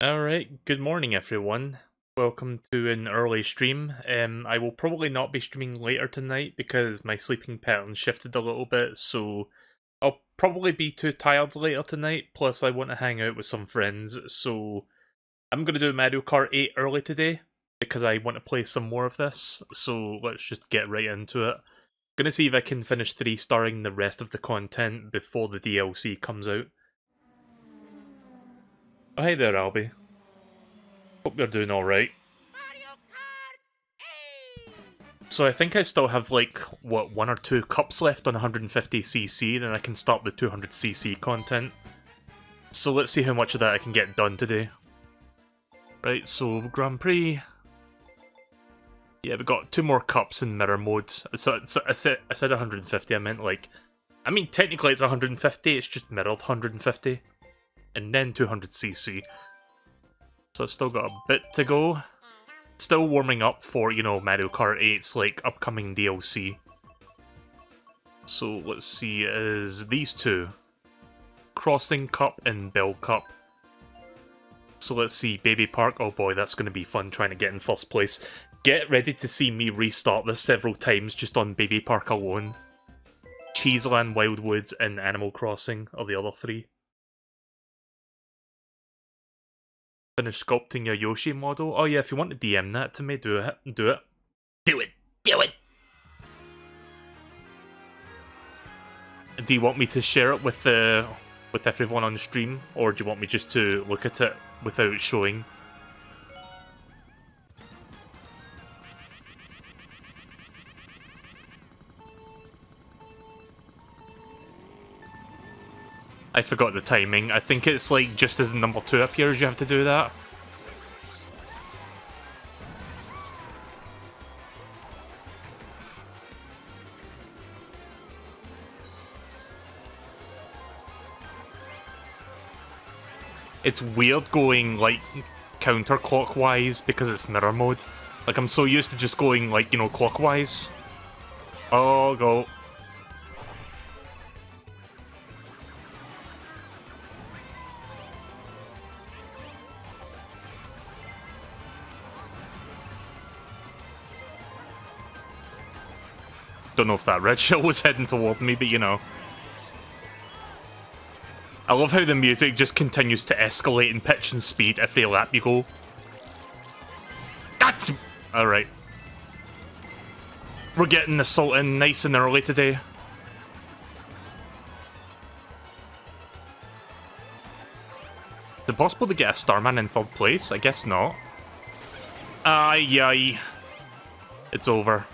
Alright, good morning everyone. Welcome to an early stream. I will probably not be streaming later tonight because my sleeping pattern shifted a little bit, so I'll probably be too tired later tonight, plus I want to hang out with some friends, so I'm going to do Mario Kart 8 early today because I want to play some more of this, so let's just get right into it. Gonna see if I can finish 3-starring the rest of the content before the DLC comes out. Oh, hey there, Albie. Hope you're doing alright. So I think I still have like, what, 1 or 2 cups left on 150cc, then I can start the 200cc content. So let's see how much of that I can get done today. Right, so Grand Prix. Yeah, we got 2 more cups in mirror mode. So I said 150, I meant like... I mean, technically it's 150, it's just mirrored 150. And then 200cc. So I've still got a bit to go. Still warming up for, you know, Mario Kart 8's, like, upcoming DLC. So, let's see, is these two. Crossing Cup and Bell Cup. So let's see, Baby Park, oh boy, that's going to be fun trying to get in first place. Get ready to see me restart this several times just on Baby Park alone. Cheeseland, Wildwoods, and Animal Crossing are the other 3. Finish sculpting your Yoshi model. Oh yeah, if you want to DM that to me, do it. Do it. Do it. Do it! Do you want me to share it with everyone on the stream, or do you want me just to look at it without showing? I forgot the timing. I think it's like just as the number 2 appears, you have to do that. It's weird going like counterclockwise because it's mirror mode. Like I'm so used to just going like, you know, clockwise. Oh, go. Don't know if that red shell was heading toward me, but you know. I love how the music just continues to escalate in pitch and speed every lap you go. Alright. We're getting the salt in nice and early today. Is it possible to get a Starman in 3rd place? I guess not. Aye. It's over.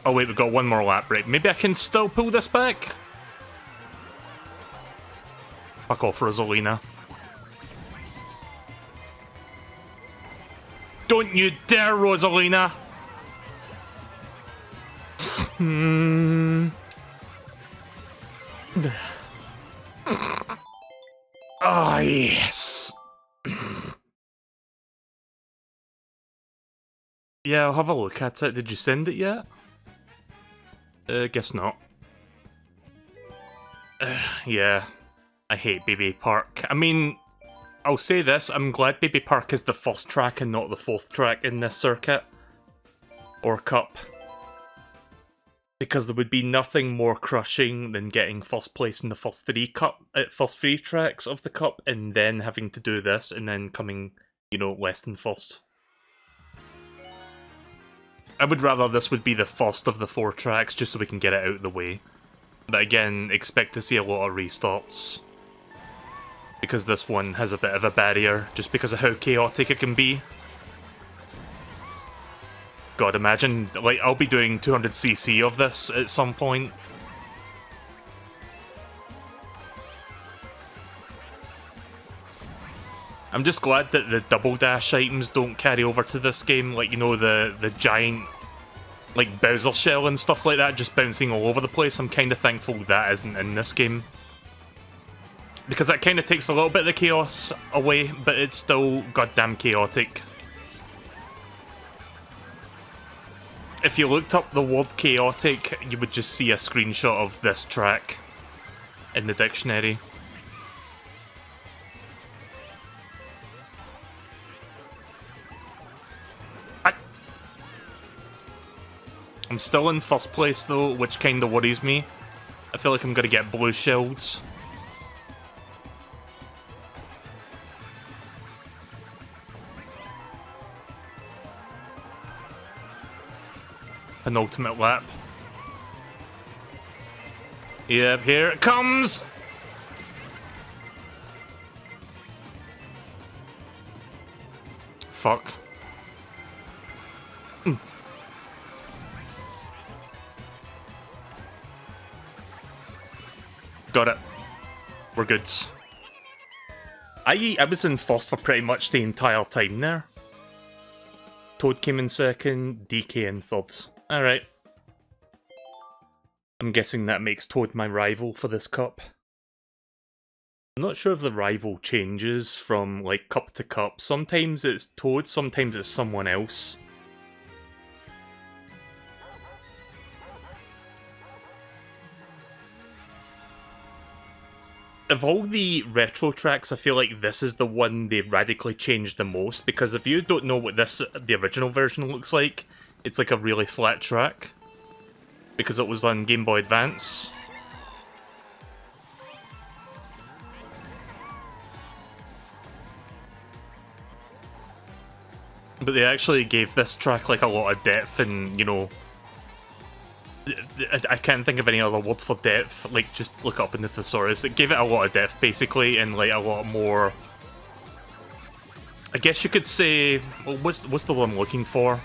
Oh wait, we've got 1 more lap break. Maybe I can still pull this back? Fuck off, Rosalina. Don't you dare, Rosalina! Ah, yes! Yeah, I'll have a look at it. Did you send it yet? Guess not. Yeah. I hate Baby Park. I mean, I'll say this, I'm glad Baby Park is the 1st track and not the 4th track in this circuit. Or cup. Because there would be nothing more crushing than getting 1st place in the first 3 tracks of the cup, and then having to do this, and then coming, you know, less than 1st. I would rather this would be the 1st of the 4 tracks, just so we can get it out of the way. But again, expect to see a lot of restarts. Because this one has a bit of a barrier, just because of how chaotic it can be. God, imagine, like, I'll be doing 200cc of this at some point. I'm just glad that the double dash items don't carry over to this game, like, you know, the giant, like, Bowser shell and stuff like that just bouncing all over the place. I'm kind of thankful that isn't in this game. Because that kind of takes a little bit of the chaos away, but it's still goddamn chaotic. If you looked up the word chaotic, you would just see a screenshot of this track in the dictionary. I'm still in first place though, which kinda worries me. I feel like I'm gonna get blue shields. Penultimate lap. Yep, here it comes! Fuck. Got it. We're good. I was in first for pretty much the entire time there. Toad came in second, DK in third. Alright. I'm guessing that makes Toad my rival for this cup. I'm not sure if the rival changes from, like, cup to cup. Sometimes it's Toad, sometimes it's someone else. Of all the retro tracks, I feel like this is the one they radically changed the most, because if you don't know what the original version looks like, it's like a really flat track. Because it was on Game Boy Advance. But they actually gave this track like a lot of depth and, you know, I can't think of any other word for depth, like just look up in the thesaurus. It gave it a lot of depth basically, and like a lot more, I guess you could say, well, what's the one I'm looking for?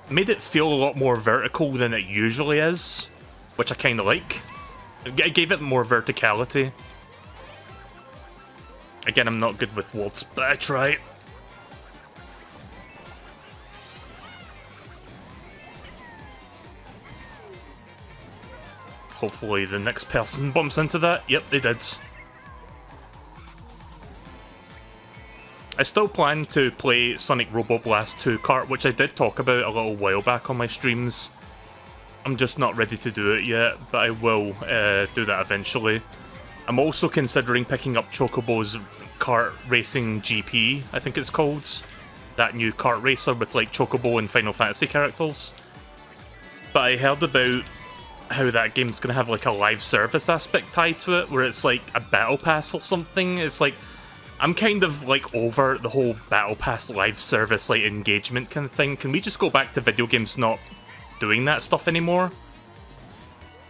Made it feel a lot more vertical than it usually is, which I kind of like. It gave it more verticality. Again, I'm not good with words, but I try. Hopefully the next person bumps into that. Yep, they did. I still plan to play Sonic Robo Blast 2 Kart, which I did talk about a little while back on my streams. I'm just not ready to do it yet, but I will do that eventually. I'm also considering picking up Chocobo's Kart Racing GP, I think it's called. That new kart racer with like Chocobo and Final Fantasy characters. But I heard about how that game's gonna have like a live service aspect tied to it, where it's like a battle pass or something. It's like, I'm kind of like over the whole battle pass live service like engagement kind of thing. Can we just go back to video games not doing that stuff anymore?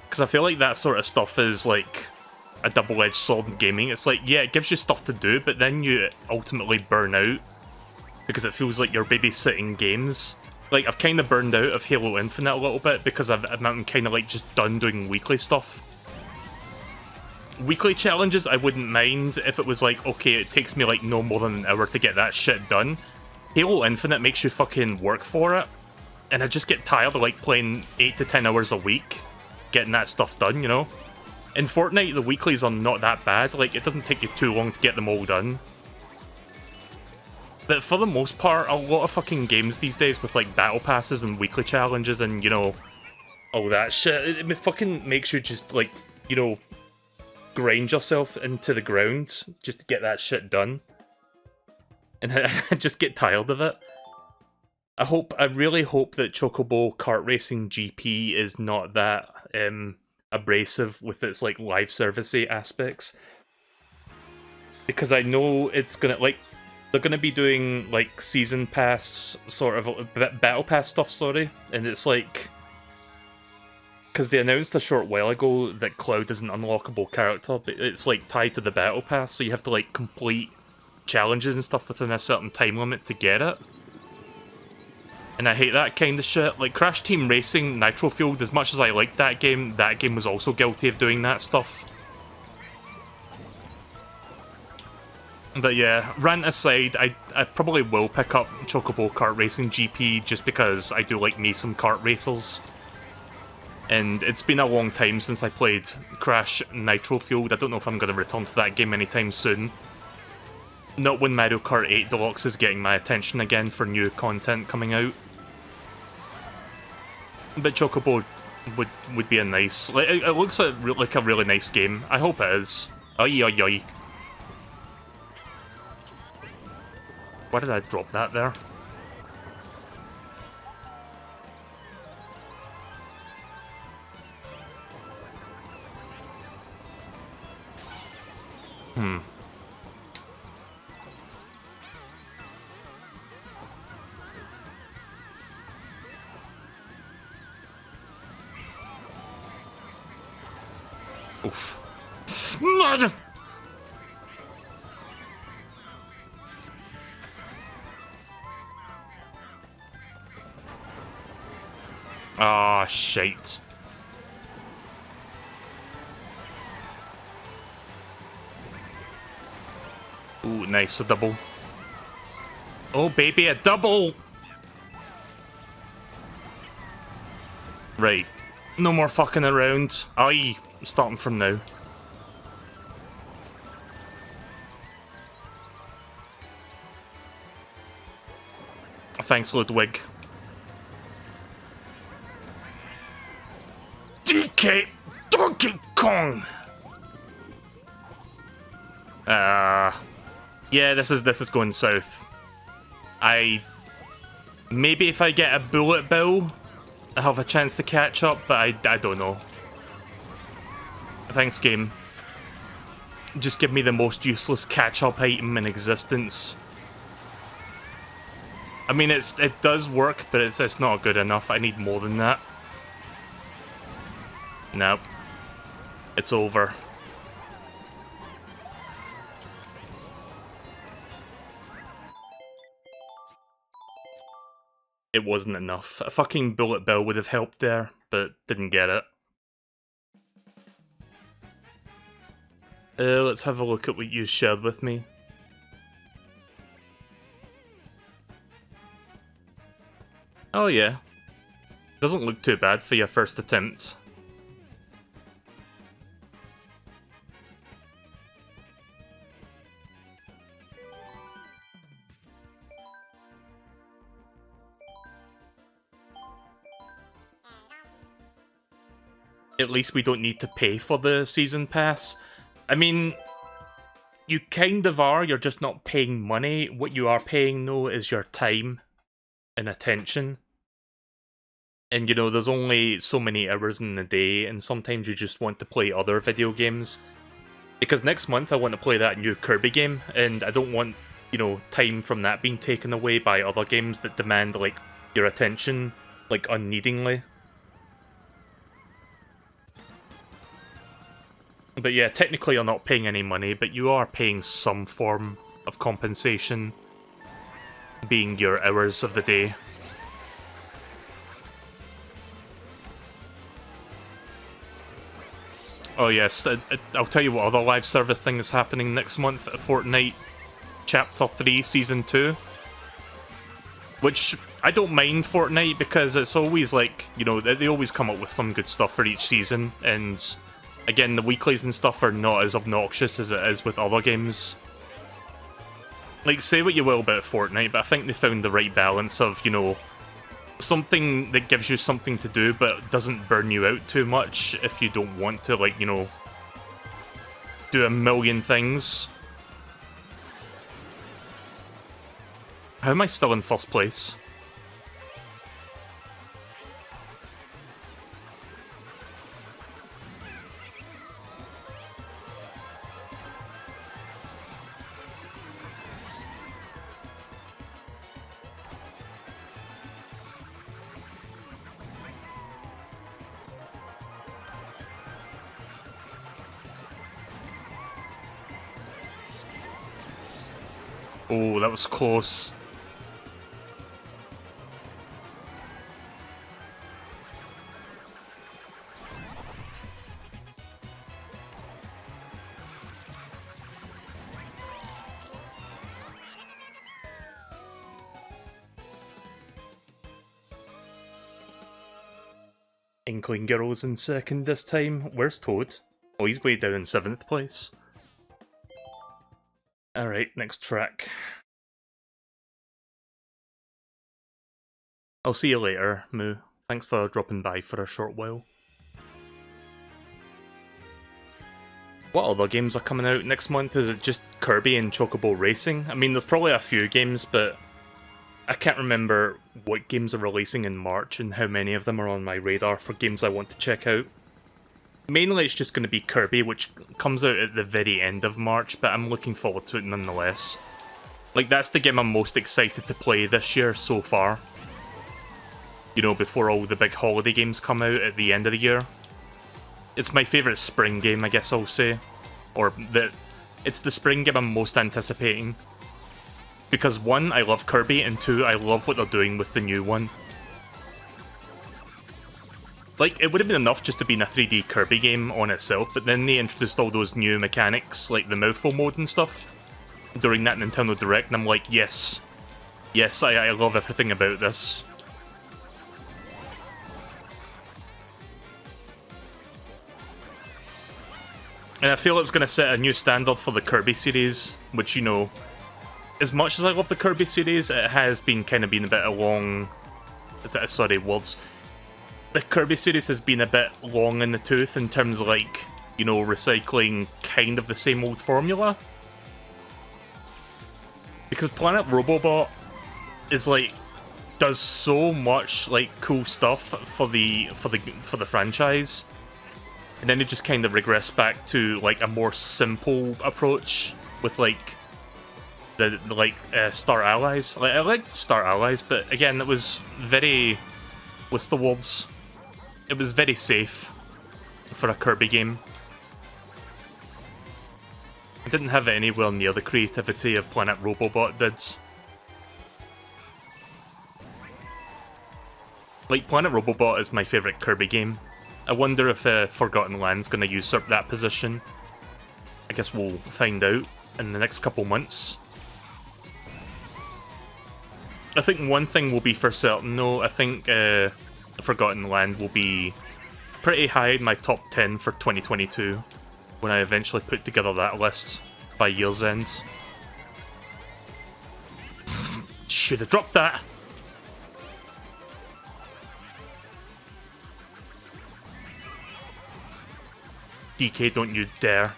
Because I feel like that sort of stuff is like a double-edged sword in gaming. It's like, yeah, it gives you stuff to do, but then you ultimately burn out because it feels like you're babysitting games. Like, I've kind of burned out of Halo Infinite a little bit because I'm kind of like just done doing weekly stuff. Weekly challenges, I wouldn't mind if it was like, okay, it takes me like no more than an hour to get that shit done. Halo Infinite makes you fucking work for it, and I just get tired of like playing 8 to 10 hours a week, getting that stuff done, you know? In Fortnite, the weeklies are not that bad, like it doesn't take you too long to get them all done. But for the most part, a lot of fucking games these days with like battle passes and weekly challenges and, you know, all that shit, it fucking makes you just like, you know, grind yourself into the ground just to get that shit done. And I just get tired of it. I really hope that Chocobo Kart Racing GP is not that abrasive with its like live servicey aspects. Because I know it's gonna, like, they're gonna be doing like season pass sort of battle pass stuff, sorry, and it's like, because they announced a short while ago that Cloud is an unlockable character, but it's like tied to the battle pass, so you have to like complete challenges and stuff within a certain time limit to get it. And I hate that kind of shit. Like Crash Team Racing Nitro Fueled, as much as I liked that game was also guilty of doing that stuff. But yeah, rant aside, I probably will pick up Chocobo Kart Racing GP just because I do like me some kart racers. And it's been a long time since I played Crash Nitro Fueled. I don't know if I'm going to return to that game anytime soon. Not when Mario Kart 8 Deluxe is getting my attention again for new content coming out. But Chocobo would be a nice... Like, it looks like a really nice game. I hope it is. Oi, oi, oi. Why did I drop that there? Hmm. Oof. Ah, shite. Ooh, nice, a double. Oh, baby, a double! Right. No more fucking around. Aye, starting from now. Thanks, Ludwig. DK Donkey Kong! Yeah, this is going south. Maybe if I get a bullet bill, I have a chance to catch up, but I don't know. Thanks, game. Just give me the most useless catch-up item in existence. I mean, it does work, but it's not good enough. I need more than that. Nope. It's over. It wasn't enough. A fucking bullet bill would have helped there, but didn't get it. Let's have a look at what you shared with me. Oh yeah. Doesn't look too bad for your first attempt. At least we don't need to pay for the season pass. I mean, you kind of are, you're just not paying money. What you are paying, though, is your time and attention. And, you know, there's only so many hours in the day, and sometimes you just want to play other video games. Because next month I want to play that new Kirby game, and I don't want, you know, time from that being taken away by other games that demand, like, your attention, like, unneedingly. But yeah, technically you're not paying any money, but you are paying some form of compensation, being your hours of the day. Oh yes, I'll tell you what other live service thing is happening next month, Fortnite Chapter 3 Season 2. Which, I don't mind Fortnite because it's always like, you know, they always come up with some good stuff for each season, and again, the weeklies and stuff are not as obnoxious as it is with other games. Like, say what you will about Fortnite, but I think they found the right balance of, you know, something that gives you something to do but doesn't burn you out too much if you don't want to, like, you know, do a million things. How am I still in first place? Oh, that was close. Inkling Girl's in second this time. Where's Toad? Oh, he's way down in 7th place. Alright, next track. I'll see you later, Moo. Thanks for dropping by for a short while. What other games are coming out next month? Is it just Kirby and Chocobo Racing? I mean, there's probably a few games, but I can't remember what games are releasing in March and how many of them are on my radar for games I want to check out. Mainly it's just going to be Kirby, which comes out at the very end of March, but I'm looking forward to it nonetheless. Like, that's the game I'm most excited to play this year so far. You know, before all the big holiday games come out at the end of the year. It's my favourite spring game, I guess I'll say. It's the spring game I'm most anticipating. Because 1, I love Kirby, and 2, I love what they're doing with the new one. Like, it would have been enough just to be in a 3D Kirby game on itself, but then they introduced all those new mechanics, like the mouthful mode and stuff, during that Nintendo Direct, and I'm like, yes. Yes, I love everything about this. And I feel it's going to set a new standard for the Kirby series, which, you know, as much as I love the Kirby series, it has been kind of been a bit long... Sorry, words. The Kirby series has been a bit long in the tooth in terms of, like, you know, recycling kind of the same old formula. Because Planet Robobot is, like, does so much, like, cool stuff for the franchise. And then it just kind of regressed back to, like, a more simple approach with, like, the Star Allies. Like, I liked Star Allies, but again, it was very... What's the words? It was very safe for a Kirby game. It didn't have anywhere near the creativity of Planet Robobot did. Like, Planet Robobot is my favourite Kirby game. I wonder if Forgotten Land's going to usurp that position. I guess we'll find out in the next couple months. I think one thing will be for certain though, I think Forgotten Land will be pretty high in my top 10 for 2022 when I eventually put together that list by year's end. Should have dropped that! DK, don't you dare.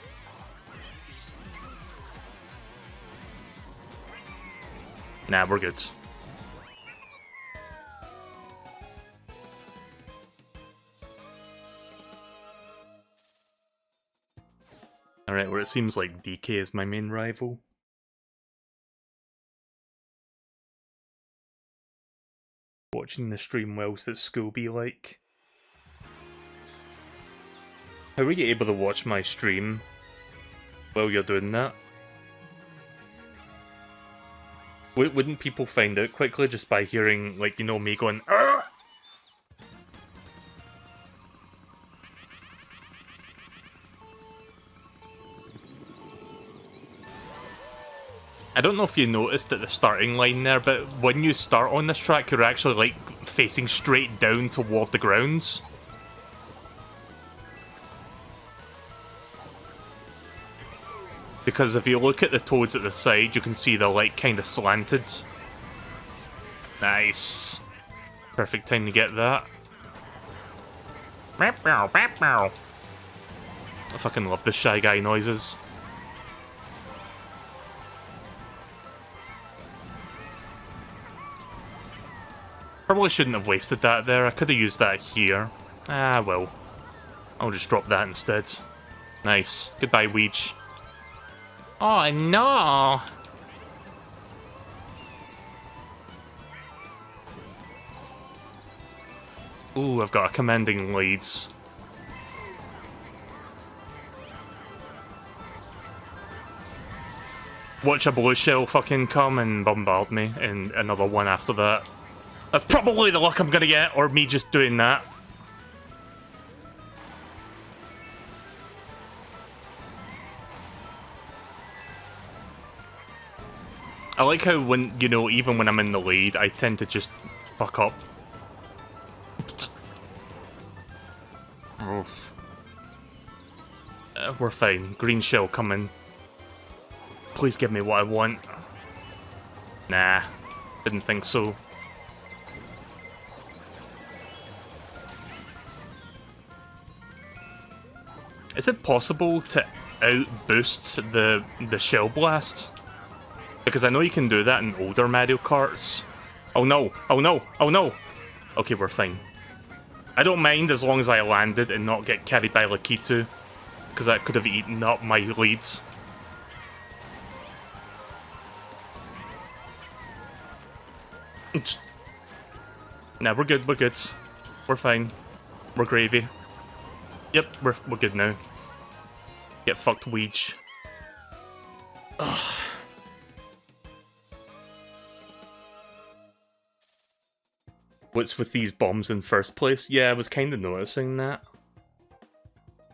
Nah, we're good. Alright, where it seems like DK is my main rival. Watching the stream whilst at school be like. How are you able to watch my stream while you're doing that? Wouldn't people find out quickly just by hearing, like, you know, me going, "Argh!" I don't know if you noticed at the starting line there, but when you start on this track, you're actually, like, facing straight down toward the grounds. Because if you look at the toads at the side, you can see they're, like, kind of slanted. Nice. Perfect time to get that. I fucking love the Shy Guy noises. Probably shouldn't have wasted that there. I could have used that here. Ah, well. I'll just drop that instead. Nice. Goodbye, Weege. Oh, no! Ooh, I've got a commanding lead. Watch a blue shell fucking come and bombard me, and another one after that. That's probably the luck I'm gonna get, or me just doing that. I like how when, you know, even when I'm in the lead, I tend to just fuck up. We're fine. Green shell coming. Please give me what I want. Nah, didn't think so. Is it possible to out-boost the shell blast? Because I know you can do that in older Mario Karts. Oh no! Oh no! Oh no! Okay, we're fine. I don't mind as long as I landed and not get carried by Lakitu, because that could have eaten up my leads. Nah, we're good, we're good. We're fine. We're gravy. Yep, we're good now. Get fucked, Weege. Ugh. What's with these bombs in first place? Yeah, I was kind of noticing that.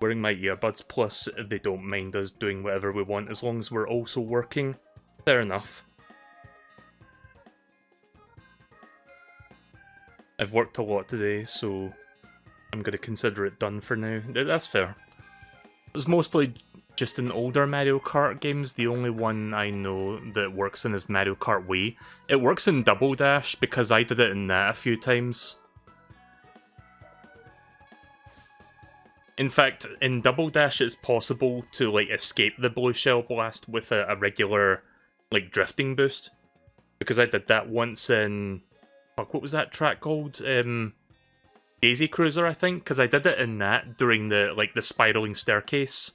Wearing my earbuds, plus they don't mind us doing whatever we want as long as we're also working. Fair enough. I've worked a lot today, so I'm going to consider it done for now. That's fair. It was mostly just in older Mario Kart games. The only one I know that works in is Mario Kart Wii. It works in Double Dash because I did it in that a few times. In fact, in Double Dash it's possible to like escape the blue shell blast with a regular like drifting boost. Because I did that once in... Fuck, what was that track called? Daisy Cruiser, I think? Because I did it in that during the like the spiraling staircase.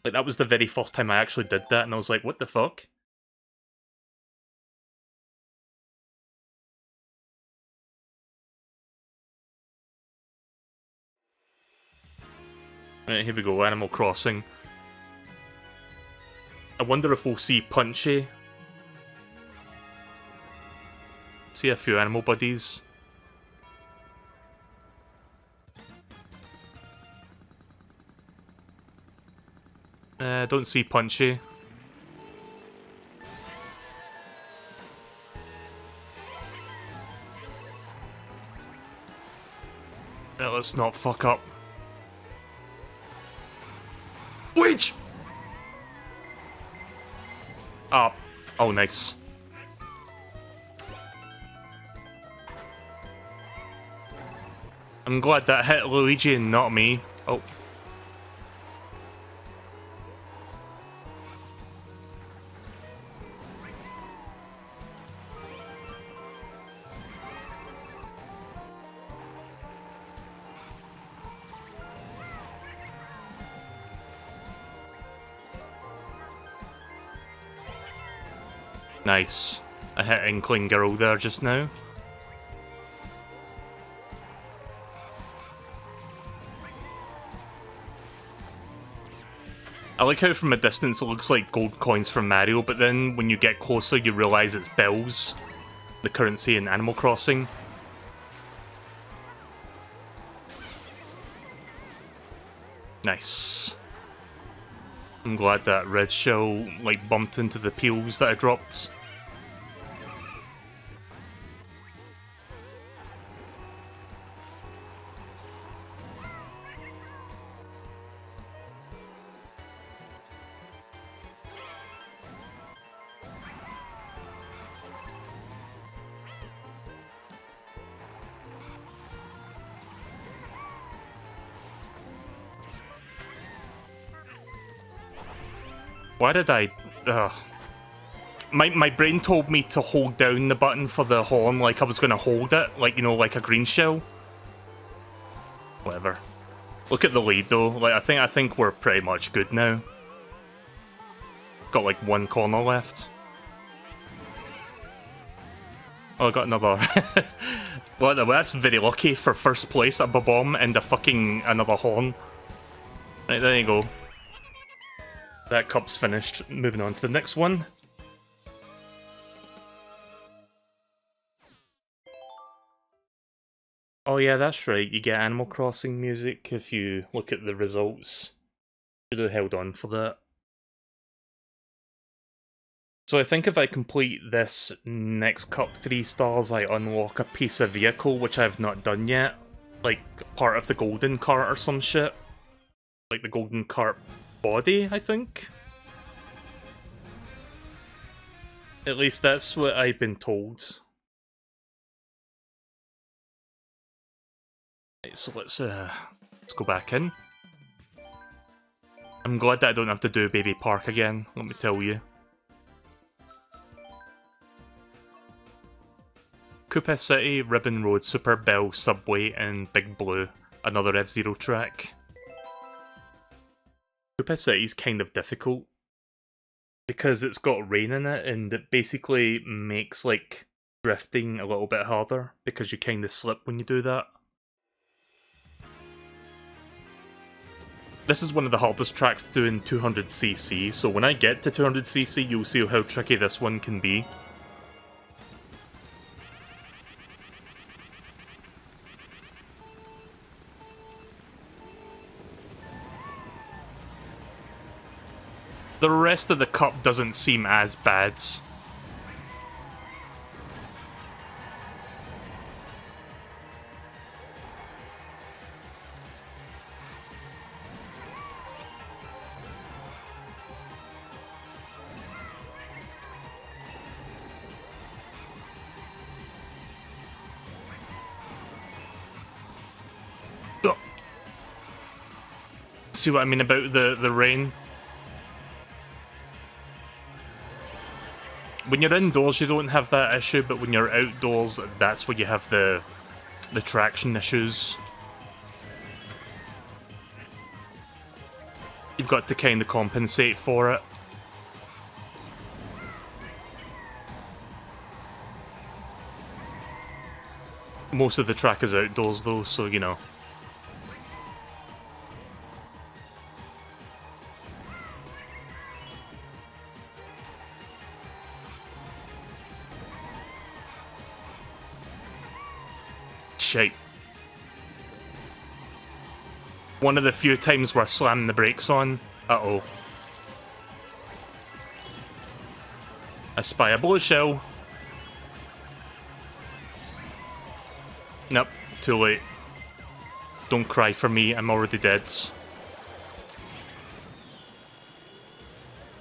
Like, that was the very first time I actually did that, and I was like, what the fuck? Right, here we go, Animal Crossing. I wonder if we'll see Punchy. See a few animal buddies. Don't see Punchy. Let's not fuck up. Witch! Up. Oh, nice. I'm glad that hit Luigi and not me. Oh. Nice. I hit Inkling Girl there just now. I like how from a distance it looks like gold coins from Mario, but then when you get closer you realise it's bells, the currency in Animal Crossing. Nice. I'm glad that red shell like bumped into the peels that I dropped. Why did I... My brain told me to hold down the button for the horn like I was going to hold it, like, you know, like a green shell. Whatever. Look at the lead though, like I think we're pretty much good now. Got like one corner left. Oh, I got another... Well, that's very lucky for first place, a bomb and a fucking another horn. Right, there you go. That cup's finished. Moving on to the next one. Oh yeah, that's right. You get Animal Crossing music if you look at the results. Should have held on for that. So I think if I complete this next cup 3 stars, I unlock a piece of vehicle, which I've not done yet. Like, part of the golden cart or some shit. Like the golden cart body, I think? At least that's what I've been told. Right, so let's go back in. I'm glad that I don't have to do Baby Park again, let me tell you. Koopa City, Ribbon Road, Super Bell, Subway, and Big Blue, another F-Zero track. Koopa City's kind of difficult because it's got rain in it, and it basically makes like drifting a little bit harder because you kind of slip when you do that. This is one of the hardest tracks to do in 200cc, so when I get to 200cc, you'll see how tricky this one can be. The rest of the cup doesn't seem as bad. See what I mean about the rain? When you're indoors, you don't have that issue, but when you're outdoors, that's where you have the traction issues. You've got to kind of compensate for it. Most of the track is outdoors though, so you know. Shite. One of the few times where I slammed the brakes on. Uh-oh. I spy a bullet shell. Nope, too late. Don't cry for me, I'm already dead.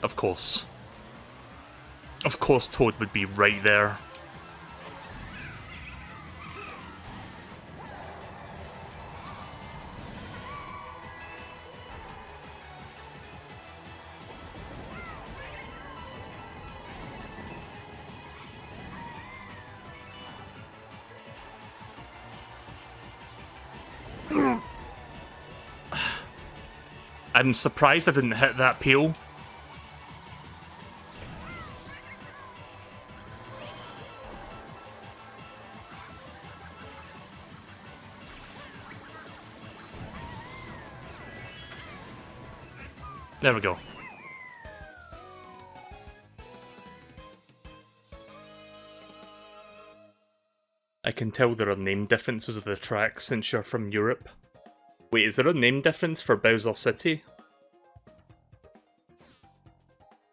Of course. Of course Toad would be right there. I'm surprised I didn't hit that peel. There we go. I can tell there are name differences of the tracks since you're from Europe. Wait, is there a name difference for Bowser City?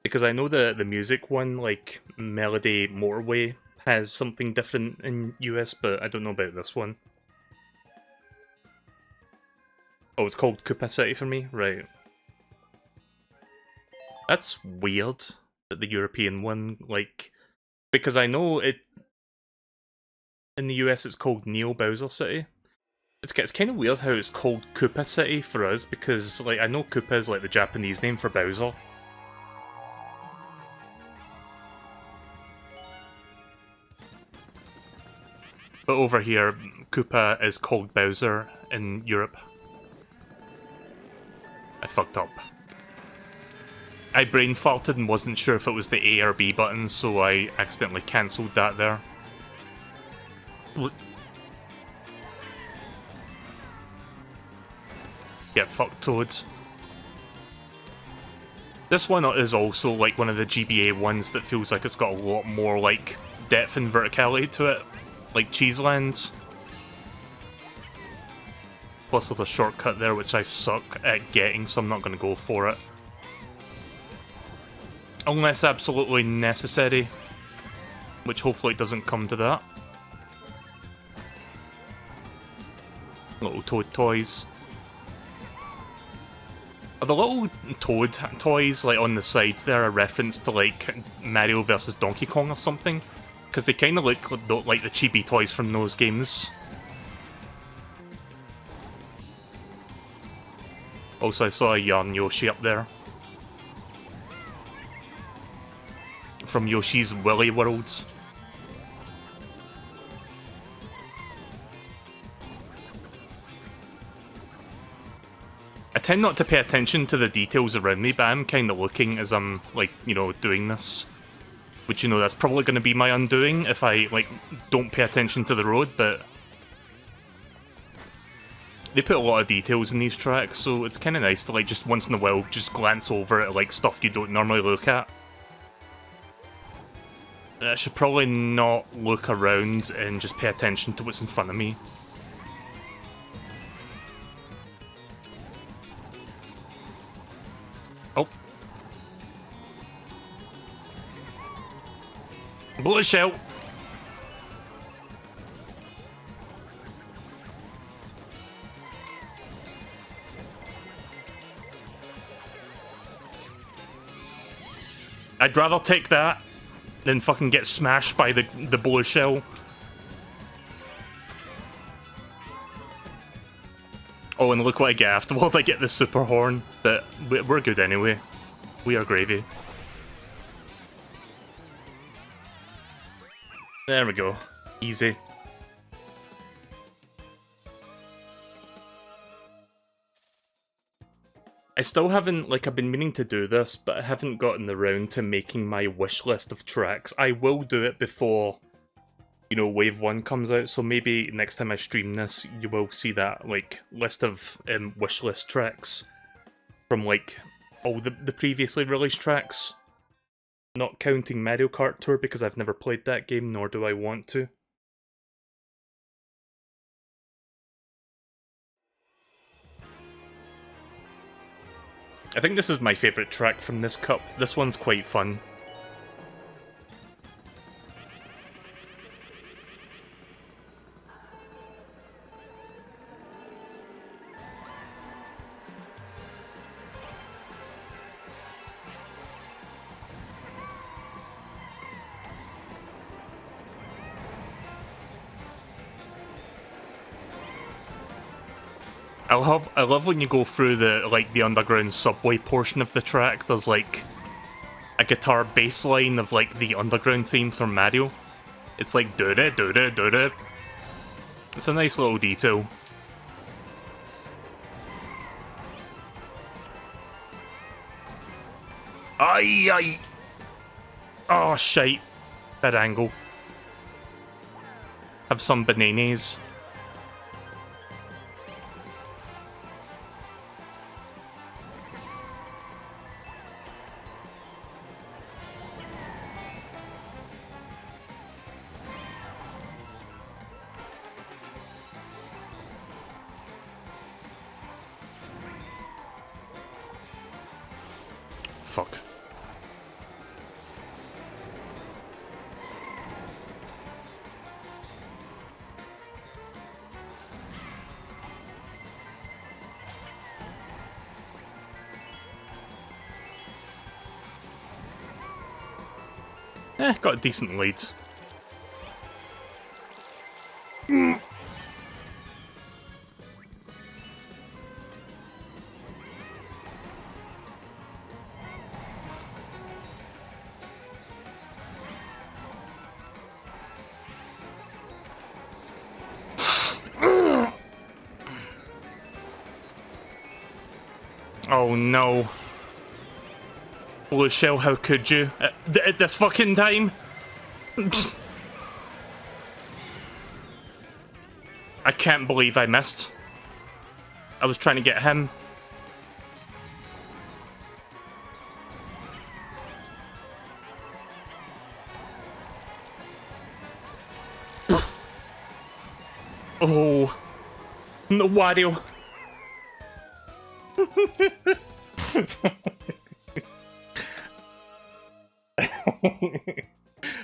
Because I know the music one, like Melody Motorway, has something different in US, but I don't know about this one. Oh, it's called Koopa City for me? Right. That's weird that the European one, like... Because I know it... In the US it's called Neo Bowser City. It's kind of weird how it's called Koopa City for us, because like I know Koopa is like the Japanese name for Bowser. But over here, Koopa is called Bowser in Europe. I fucked up. I brain farted and wasn't sure if it was the A or B buttons, so I accidentally cancelled that there. Get fucked, Toad. This one is also like one of the GBA ones that feels like it's got a lot more like depth and verticality to it, like Cheeselands. Plus there's a shortcut there which I suck at getting, so I'm not going to go for it. Unless absolutely necessary, which hopefully doesn't come to that. Little Toad toys. Are the little Toad toys like on the sides there a reference to like Mario vs Donkey Kong or something? Because they kind of look like the chibi toys from those games. Also, I saw a Yarn Yoshi up there. From Yoshi's Willy Worlds. tend not to pay attention to the details around me, but I'm kind of looking as I'm, like, you know, doing this. Which, you know, that's probably going to be my undoing if I, like, don't pay attention to the road, but... They put a lot of details in these tracks, so it's kind of nice to, like, just once in a while just glance over at, like, stuff you don't normally look at. I should probably not look around and just pay attention to what's in front of me. Oh. Bullet shell! I'd rather take that than fucking get smashed by the bullet shell. Oh, and look what I get afterward. I get the super horn, but we're good anyway. We are gravy. There we go. Easy. I still haven't, like, I've been meaning to do this, but I haven't gotten around to making my wish list of tracks. I will do it before, you know, Wave 1 comes out, so maybe next time I stream this, you will see that, like, list of wish list tracks from, like, all the previously released tracks. Not counting Mario Kart Tour, because I've never played that game, nor do I want to. I think this is my favourite track from this cup. This one's quite fun. I love when you go through the underground subway portion of the track. There's like a guitar bass line of like the underground theme from Mario. It's like do-da do-da do-da. It's a nice little detail. Aye aye. Oh shite. Bad angle. Have some bananas. Fuck. Got a decent lead. Oh no. Blue shell, how could you? At this fucking time? I can't believe I missed. I was trying to get him. Oh. No, Wario.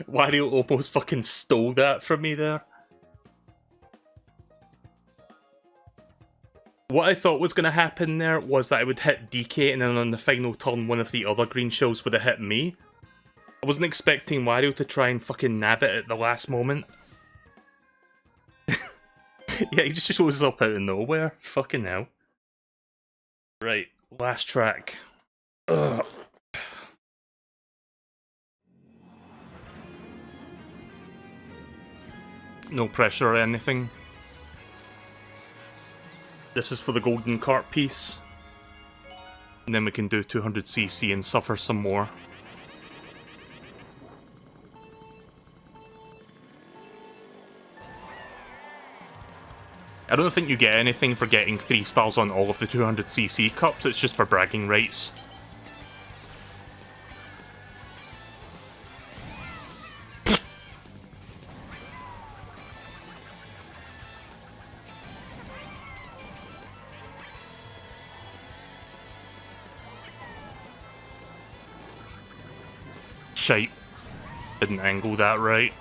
Wario almost fucking stole that from me there. What I thought was going to happen there was that I would hit DK and then on the final turn one of the other green shells would have hit me. I wasn't expecting Wario to try and fucking nab it at the last moment. Yeah, he just shows up out of nowhere. Fucking hell. Right, last track. Ugh. No pressure or anything. This is for the golden cart piece. And then we can do 200cc and suffer some more. I don't think you get anything for getting 3 stars on all of the 200cc cups, it's just for bragging rights. Shite. Didn't angle that right.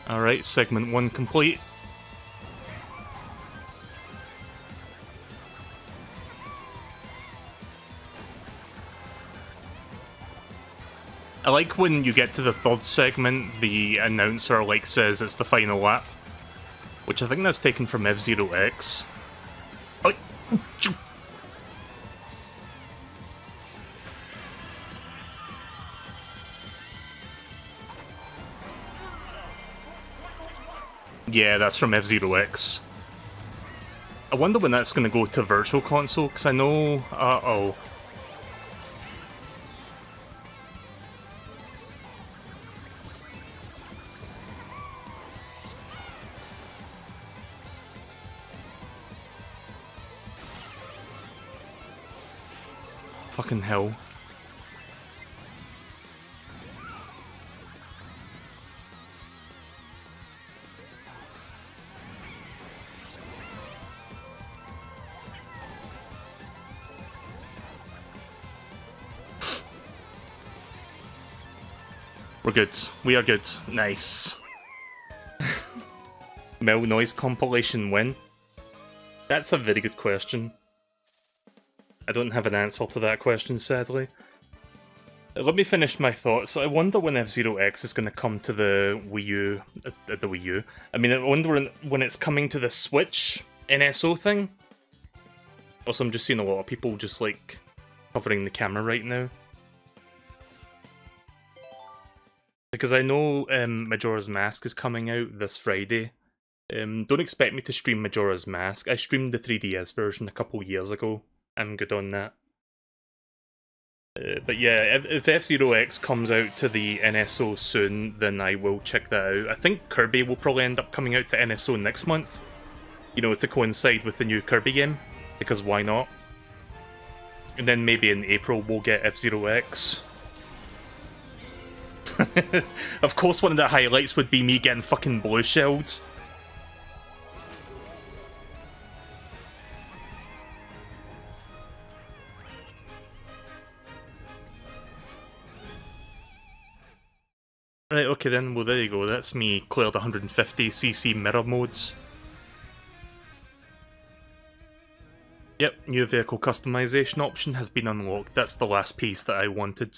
Alright, segment 1 complete. I like when you get to the 3rd segment, the announcer says it's the final lap. Which I think that's taken from F-Zero X. Oh. Yeah, that's from F-Zero X. I wonder when that's going to go to Virtual Console, because I know... Uh-oh. Fucking hell. We're good. We are good. Nice. Mel Noise compilation win? That's a very good question. I don't have an answer to that question, sadly. Let me finish my thoughts. I wonder when F-Zero X is going to come to the Wii U. The Wii U. I mean, I wonder when it's coming to the Switch NSO thing. Also, I'm just seeing a lot of people just, covering the camera right now. Because I know Majora's Mask is coming out this Friday. Don't expect me to stream Majora's Mask. I streamed the 3DS version a couple years ago. I'm good on that. But yeah, if F-Zero X comes out to the NSO soon, then I will check that out. I think Kirby will probably end up coming out to NSO next month. You know, to coincide with the new Kirby game. Because why not? And then maybe in April we'll get F-Zero X. Of course one of the highlights would be me getting fucking blue shelled. Right, okay then, well there you go, that's me cleared 150cc mirror modes. Yep, new vehicle customization option has been unlocked, that's the last piece that I wanted.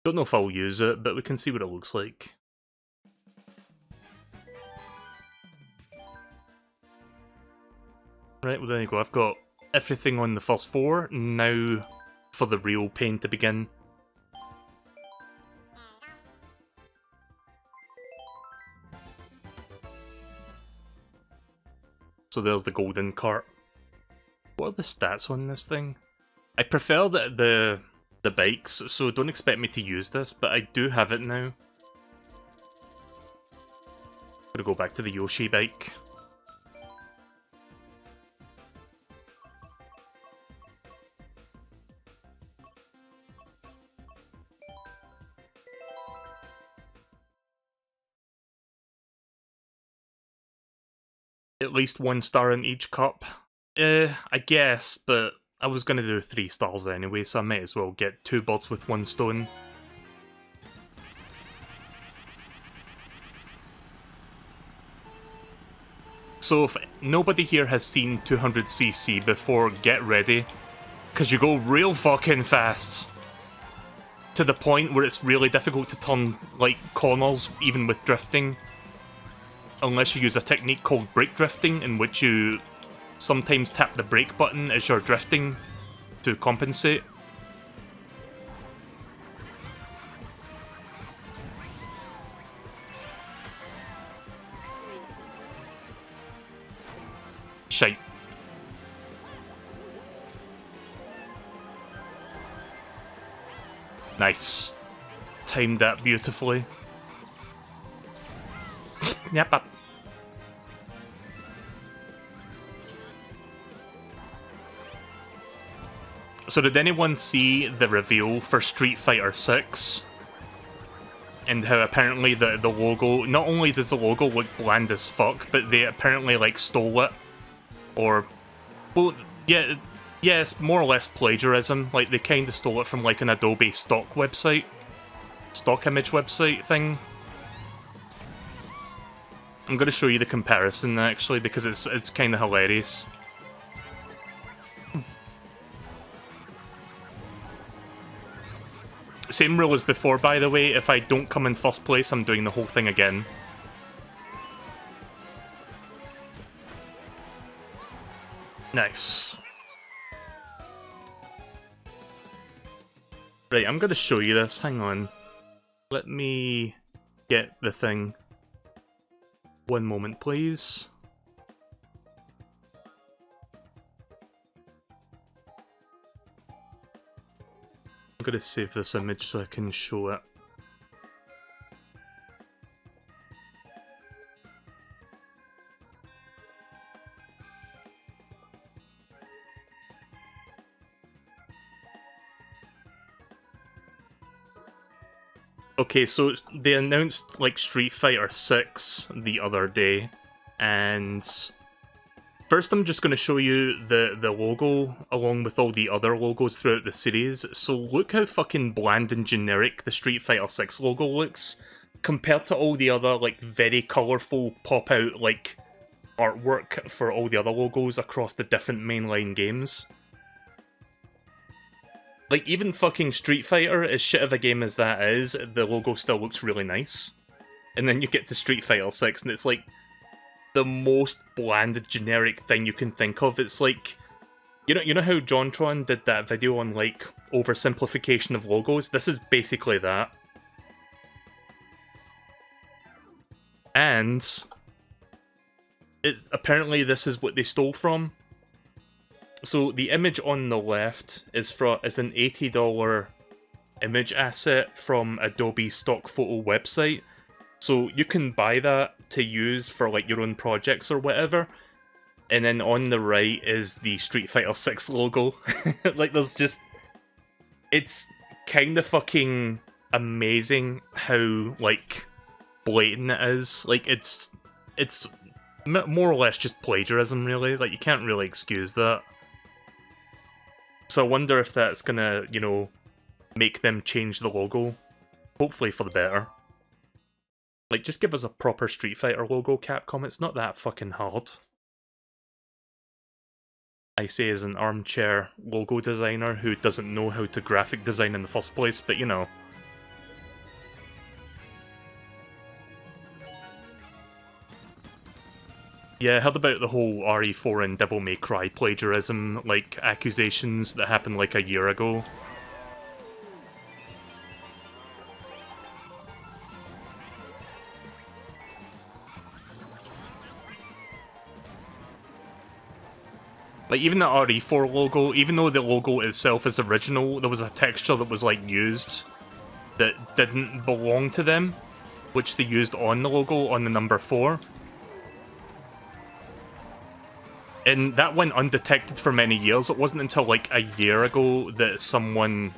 Don't know if I'll use it, but we can see what it looks like. Right, well there you go, I've got everything on the first 4, now for the real pain to begin. So there's the golden cart. What are the stats on this thing? I prefer the bikes, so don't expect me to use this, but I do have it now. I'm gonna go back to the Yoshi bike. At least 1 star in each cup. I guess, but I was gonna do 3 stars anyway, so I might as well get 2 birds with 1 stone. So if nobody here has seen 200cc before, get ready, because you go real fucking fast. To the point where it's really difficult to turn, corners, even with drifting. Unless you use a technique called brake drifting, in which you sometimes tap the brake button as you're drifting to compensate. Shite. Nice. Timed that beautifully. Yep. Up. So did anyone see the reveal for Street Fighter 6? And how apparently the logo, not only does the logo look bland as fuck, but they apparently like stole it. Or, well, yeah, it's more or less plagiarism. Like they kind of stole it from like an Adobe stock website, stock image website thing. I'm going to show you the comparison actually because it's kind of hilarious. Same rule as before, by the way. If I don't come in first place, I'm doing the whole thing again. Nice. Right, I'm going to show you this. Hang on. Let me get the thing. One moment, please. I'm going to save this image so I can show it. Okay, so they announced like Street Fighter 6 the other day, and first I'm just going to show you the logo along with all the other logos throughout the series. So look how fucking bland and generic the Street Fighter 6 logo looks compared to all the other like very colourful pop-out like artwork for all the other logos across the different mainline games. Like, even fucking Street Fighter, as shit of a game as that is, the logo still looks really nice. And then you get to Street Fighter 6, and it's like the most bland, generic thing you can think of. It's like, you know how JonTron did that video on, like, oversimplification of logos? This is basically that. And apparently this is what they stole from. So the image on the left is an $80 image asset from Adobe stock photo website. So you can buy that to use for like your own projects or whatever. And then on the right is the Street Fighter 6 logo. Like there's just... It's kind of fucking amazing how like blatant it is. Like it's more or less just plagiarism really. Like you can't really excuse that. So I wonder if that's gonna, you know, make them change the logo. Hopefully for the better. Like, just give us a proper Street Fighter logo, Capcom. It's not that fucking hard. I say as an armchair logo designer who doesn't know how to graphic design in the first place, but you know. Yeah, I heard about the whole RE4 and Devil May Cry plagiarism, like, accusations that happened like a year ago. Like, even the RE4 logo, even though the logo itself is original, there was a texture that was, like, used that didn't belong to them, which they used on the logo on the number 4. And that went undetected for many years. It wasn't until, like, a year ago that someone,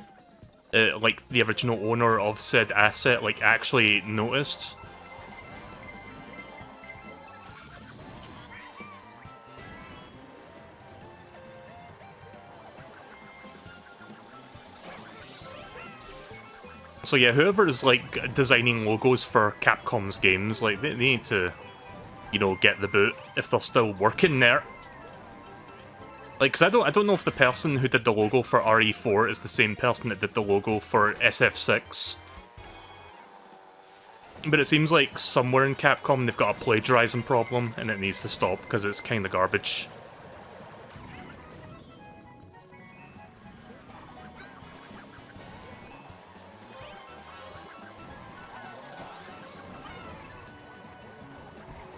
like, the original owner of said asset, like, actually noticed. So yeah, whoever is, like, designing logos for Capcom's games, like, they need to, you know, get the boot if they're still working there. Like, cause I don't know if the person who did the logo for RE4 is the same person that did the logo for SF6. But it seems like somewhere in Capcom they've got a plagiarism problem, and it needs to stop, because it's kinda garbage.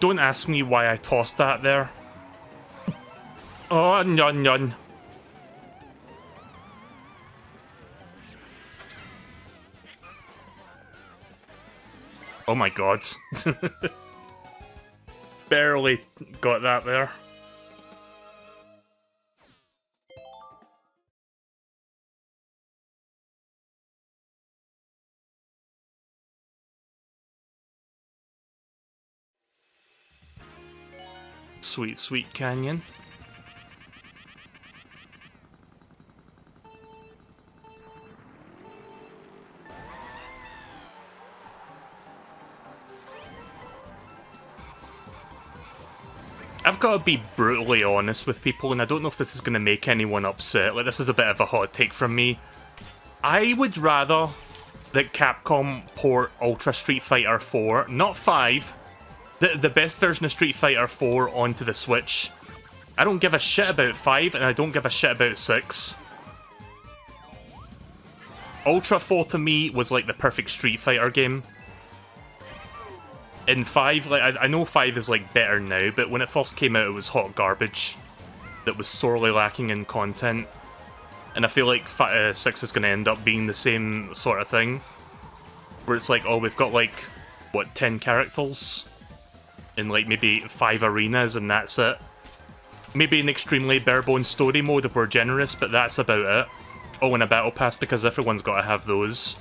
Don't ask me why I tossed that there. Oh, none. Oh my god. Barely got that there. Sweet, sweet canyon. I've got to be brutally honest with people, and I don't know if this is going to make anyone upset. Like, this is a bit of a hot take from me. I would rather that Capcom port Ultra Street Fighter 4, not 5, the best version of Street Fighter 4 onto the Switch. I don't give a shit about 5, and I don't give a shit about 6. Ultra 4 to me was like the perfect Street Fighter game. In 5, like I know 5 is like better now, but when it first came out it was hot garbage that was sorely lacking in content. And I feel like 6 is going to end up being the same sort of thing. Where it's like, oh, we've got like, what, 10 characters? In like maybe 5 arenas and that's it. Maybe an extremely bare-bones story mode if we're generous, but that's about it. Oh, and a battle pass because everyone's got to have those.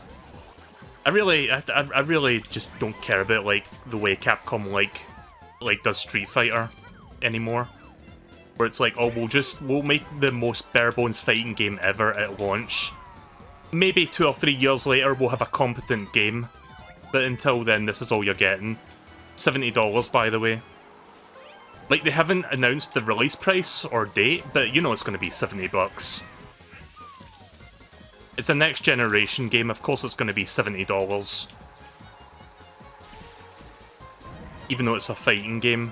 I really just don't care about like the way Capcom like does Street Fighter anymore. Where it's like, oh, we'll make the most bare-bones fighting game ever at launch. Maybe 2 or 3 years later we'll have a competent game. But until then, this is all you're getting. $70, by the way. Like, they haven't announced the release price or date, but you know it's going to be $70. It's a next generation game, of course it's going to be $70. Even though it's a fighting game.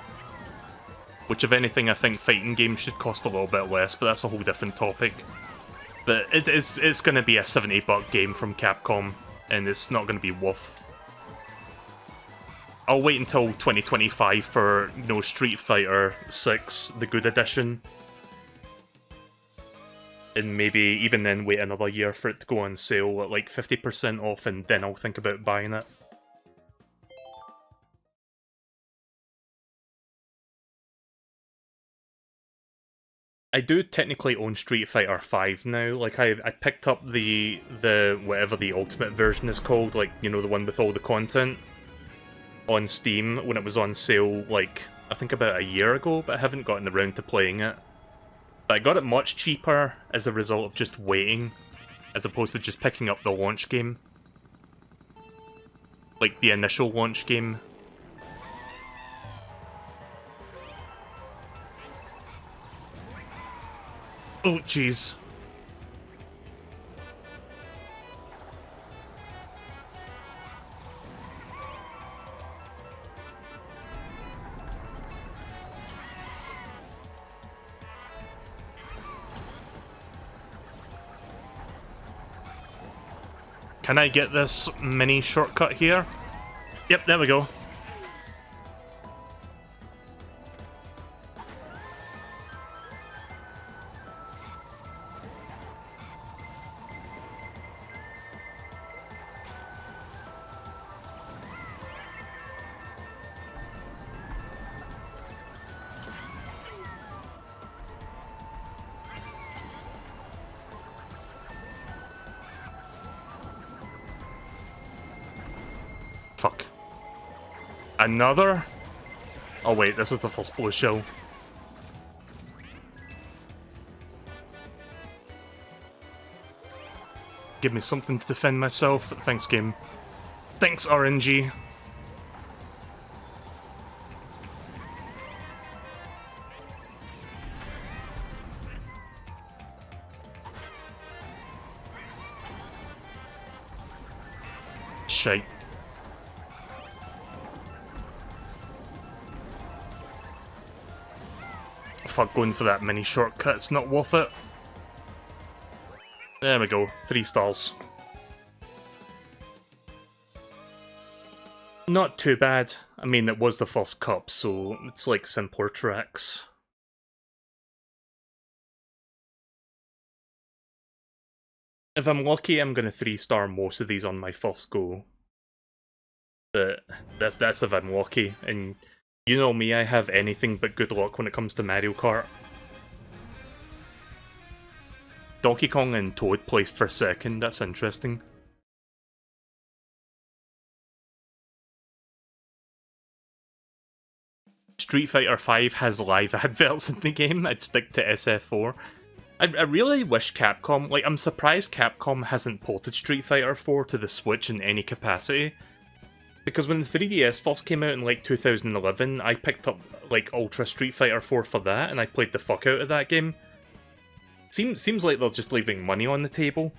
Which, if anything, I think fighting games should cost a little bit less, but that's a whole different topic. But it's going to be a $70 game from Capcom, and it's not going to be worth. I'll wait until 2025 for, you know, Street Fighter 6, the good edition. And maybe even then wait another year for it to go on sale at like 50% off, and then I'll think about buying it. I do technically own Street Fighter 5 now. Like, I picked up the whatever the ultimate version is called, like, you know, the one with all the content, on Steam when it was on sale, like, I think about a year ago, but I haven't gotten around to playing it. But I got it much cheaper as a result of just waiting, as opposed to just picking up the launch game. Like, the initial launch game. Oh, jeez. Can I get this mini shortcut here? Yep, there we go. Fuck. Another? Oh wait, this is the first blue shell. Give me something to defend myself. Thanks, game. Thanks, RNG. Shite. Fuck, going for that mini shortcut, it's not worth it. There we go, 3 stars. Not too bad. I mean, it was the first cup, so it's like simpler tracks. If I'm lucky, I'm gonna 3-star most of these on my first go. But that's if I'm lucky, and you know me, I have anything but good luck when it comes to Mario Kart. Donkey Kong and Toad placed for second, that's interesting. Street Fighter V has live adverts in the game, I'd stick to SF4. I really wish Capcom, like, I'm surprised Capcom hasn't ported Street Fighter 4 to the Switch in any capacity. Because when the 3DS first came out in, like, 2011, I picked up, like, Ultra Street Fighter 4 for that, and I played the fuck out of that game. Seems like they're just leaving money on the table.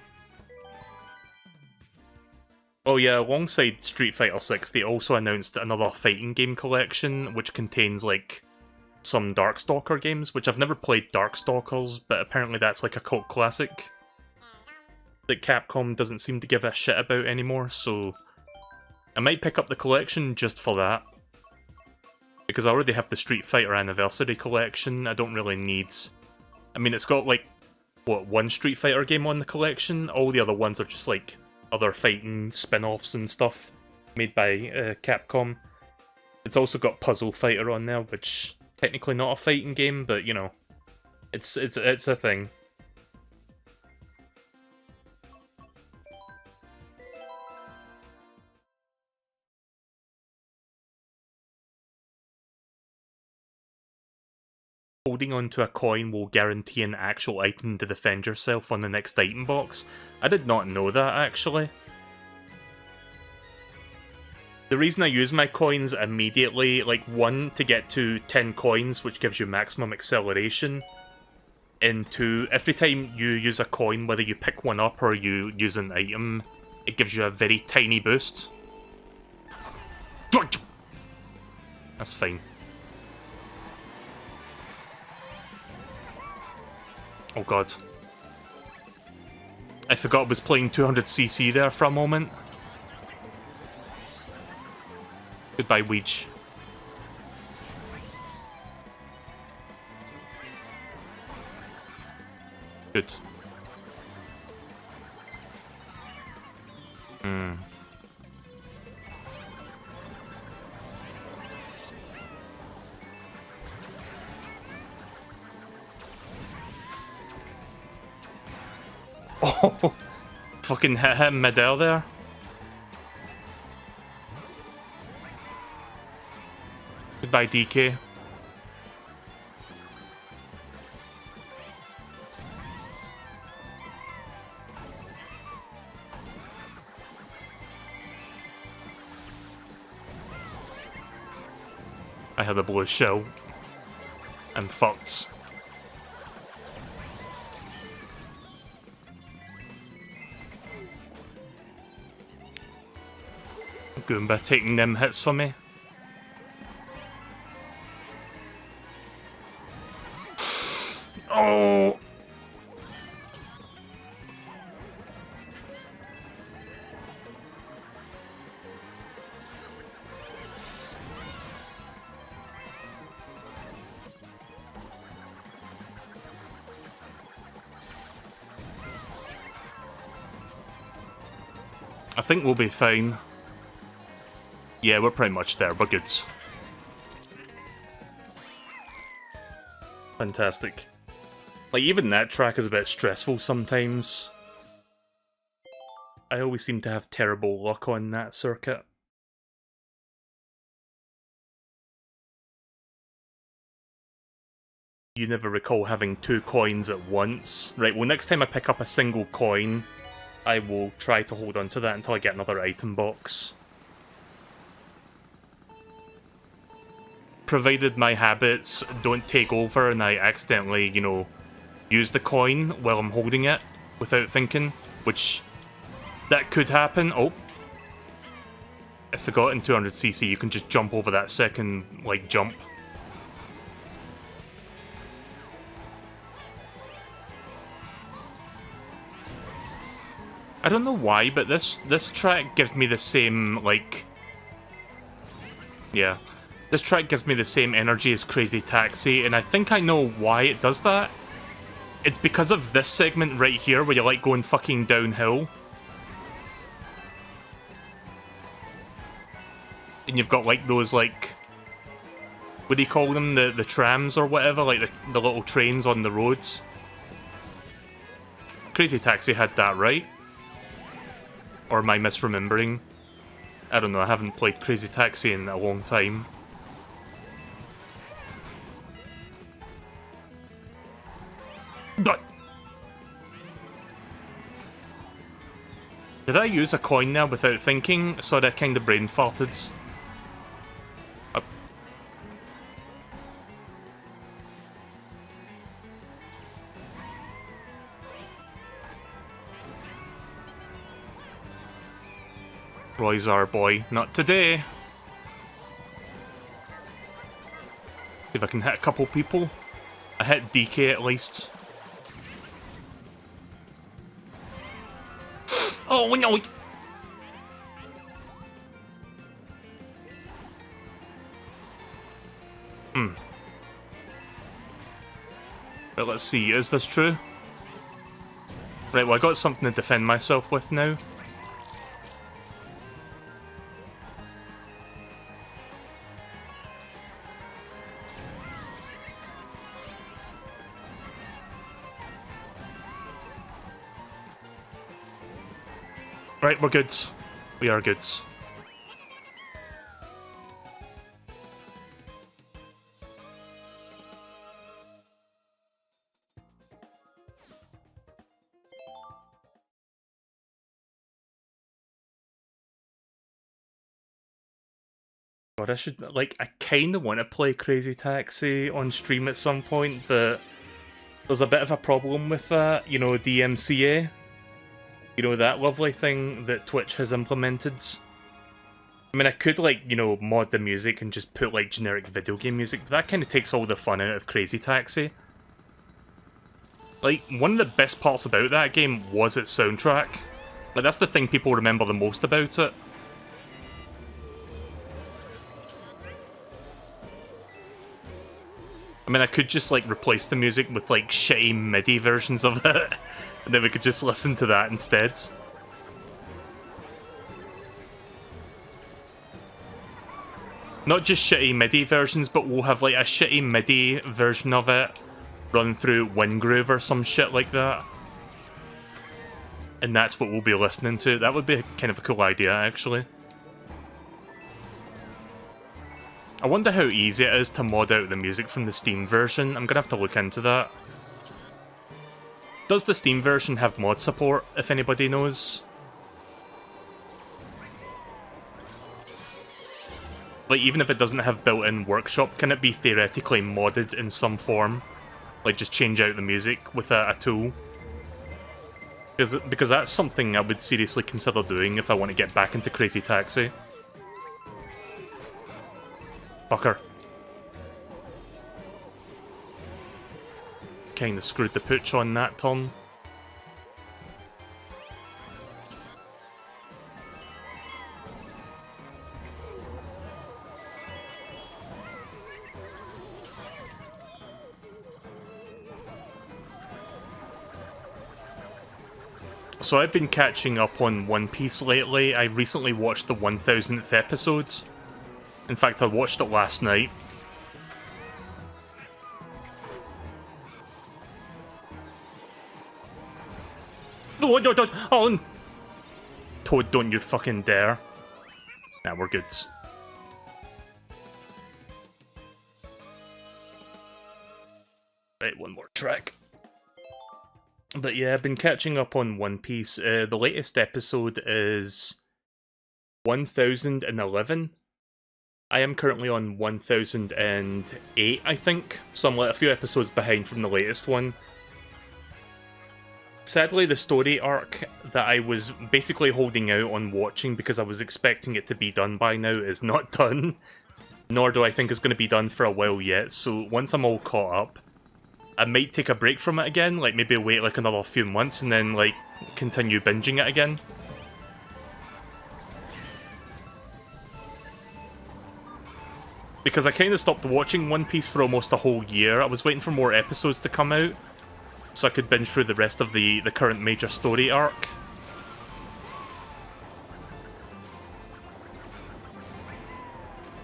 Oh yeah, alongside Street Fighter 6, they also announced another fighting game collection, which contains, like, some Darkstalker games, which I've never played Darkstalkers, but apparently that's like a cult classic that Capcom doesn't seem to give a shit about anymore, so I might pick up the collection just for that. Because I already have the Street Fighter Anniversary collection, I don't really need... I mean, it's got, like, what, one Street Fighter game on the collection? All the other ones are just, like, other fighting spin-offs and stuff made by Capcom. It's also got Puzzle Fighter on there, which... technically not a fighting game, but, you know, it's a thing. Holding onto a coin will guarantee an actual item to defend yourself on the next item box. I did not know that, actually. The reason I use my coins immediately, like, 1, to get to 10 coins, which gives you maximum acceleration, and 2, every time you use a coin, whether you pick one up or you use an item, it gives you a very tiny boost. That's fine. Oh god. I forgot I was playing 200cc there for a moment. Goodbye, Weech. Good. Oh, fucking hit him mid-air there. Goodbye, DK. I had a blue shell. I'm fucked. Goomba taking them hits for me. Oh! I think we'll be fine. Yeah, we're pretty much there, we're good. Fantastic. Like, even that track is a bit stressful sometimes. I always seem to have terrible luck on that circuit. You never recall having 2 coins at once. Right, well, next time I pick up a single coin, I will try to hold on to that until I get another item box. Provided my habits don't take over and I accidentally, you know, use the coin while I'm holding it without thinking, which that could happen. Oh, I forgot in 200cc you can just jump over that second, like, jump. I don't know why, but this track gives me the same, like... Yeah. This track gives me the same energy as Crazy Taxi, and I think I know why it does that. It's because of this segment right here where you like going fucking downhill. And you've got like those like, what do you call them? The trams or whatever, like the little trains on the roads. Crazy Taxi had that, right? Or am I misremembering? I don't know, I haven't played Crazy Taxi in a long time. Did I use a coin now without thinking? Sorry, I kind of brain farted. Roy's our boy. Not today. See if I can hit a couple people. I hit DK at least. Oh no! But let's see, is this true? Right, well I got something to defend myself with now. Right, we're good. We are good. God, I should, like, I kind of want to play Crazy Taxi on stream at some point, but there's a bit of a problem with that, you know, DMCA. You know, that lovely thing that Twitch has implemented. I mean, I could, like, you know, mod the music and just put, like, generic video game music, but that kind of takes all the fun out of Crazy Taxi. Like, one of the best parts about that game was its soundtrack. Like, that's the thing people remember the most about it. I mean, I could just, like, replace the music with, like, shitty MIDI versions of it. And then we could just listen to that instead. Not just shitty MIDI versions, but we'll have like a shitty MIDI version of it run through Wingroove or some shit like that. And that's what we'll be listening to. That would be kind of a cool idea, actually. I wonder how easy it is to mod out the music from the Steam version. I'm gonna have to look into that. Does the Steam version have mod support, if anybody knows? Like, even if it doesn't have built-in workshop, can it be theoretically modded in some form? Like, just change out the music with a tool? Because that's something I would seriously consider doing if I want to get back into Crazy Taxi. Fucker. Kinda screwed the pooch on that turn. So I've been catching up on One Piece lately. I recently watched the 1000th episode. In fact, I watched it last night. Oh, Toad, don't you fucking dare. Nah, we're good. Right, one more track. But yeah, I've been catching up on One Piece. The latest episode is 1011. I am currently on 1008, I think. So I'm like a few episodes behind from the latest one. Sadly, the story arc that I was basically holding out on watching because I was expecting it to be done by now is not done. Nor do I think it's going to be done for a while yet, so once I'm all caught up, I might take a break from it again, like maybe wait like another few months and then like continue binging it again. Because I kind of stopped watching One Piece for almost a whole year. I was waiting for more episodes to come out. so I could binge through the rest of the current major story arc.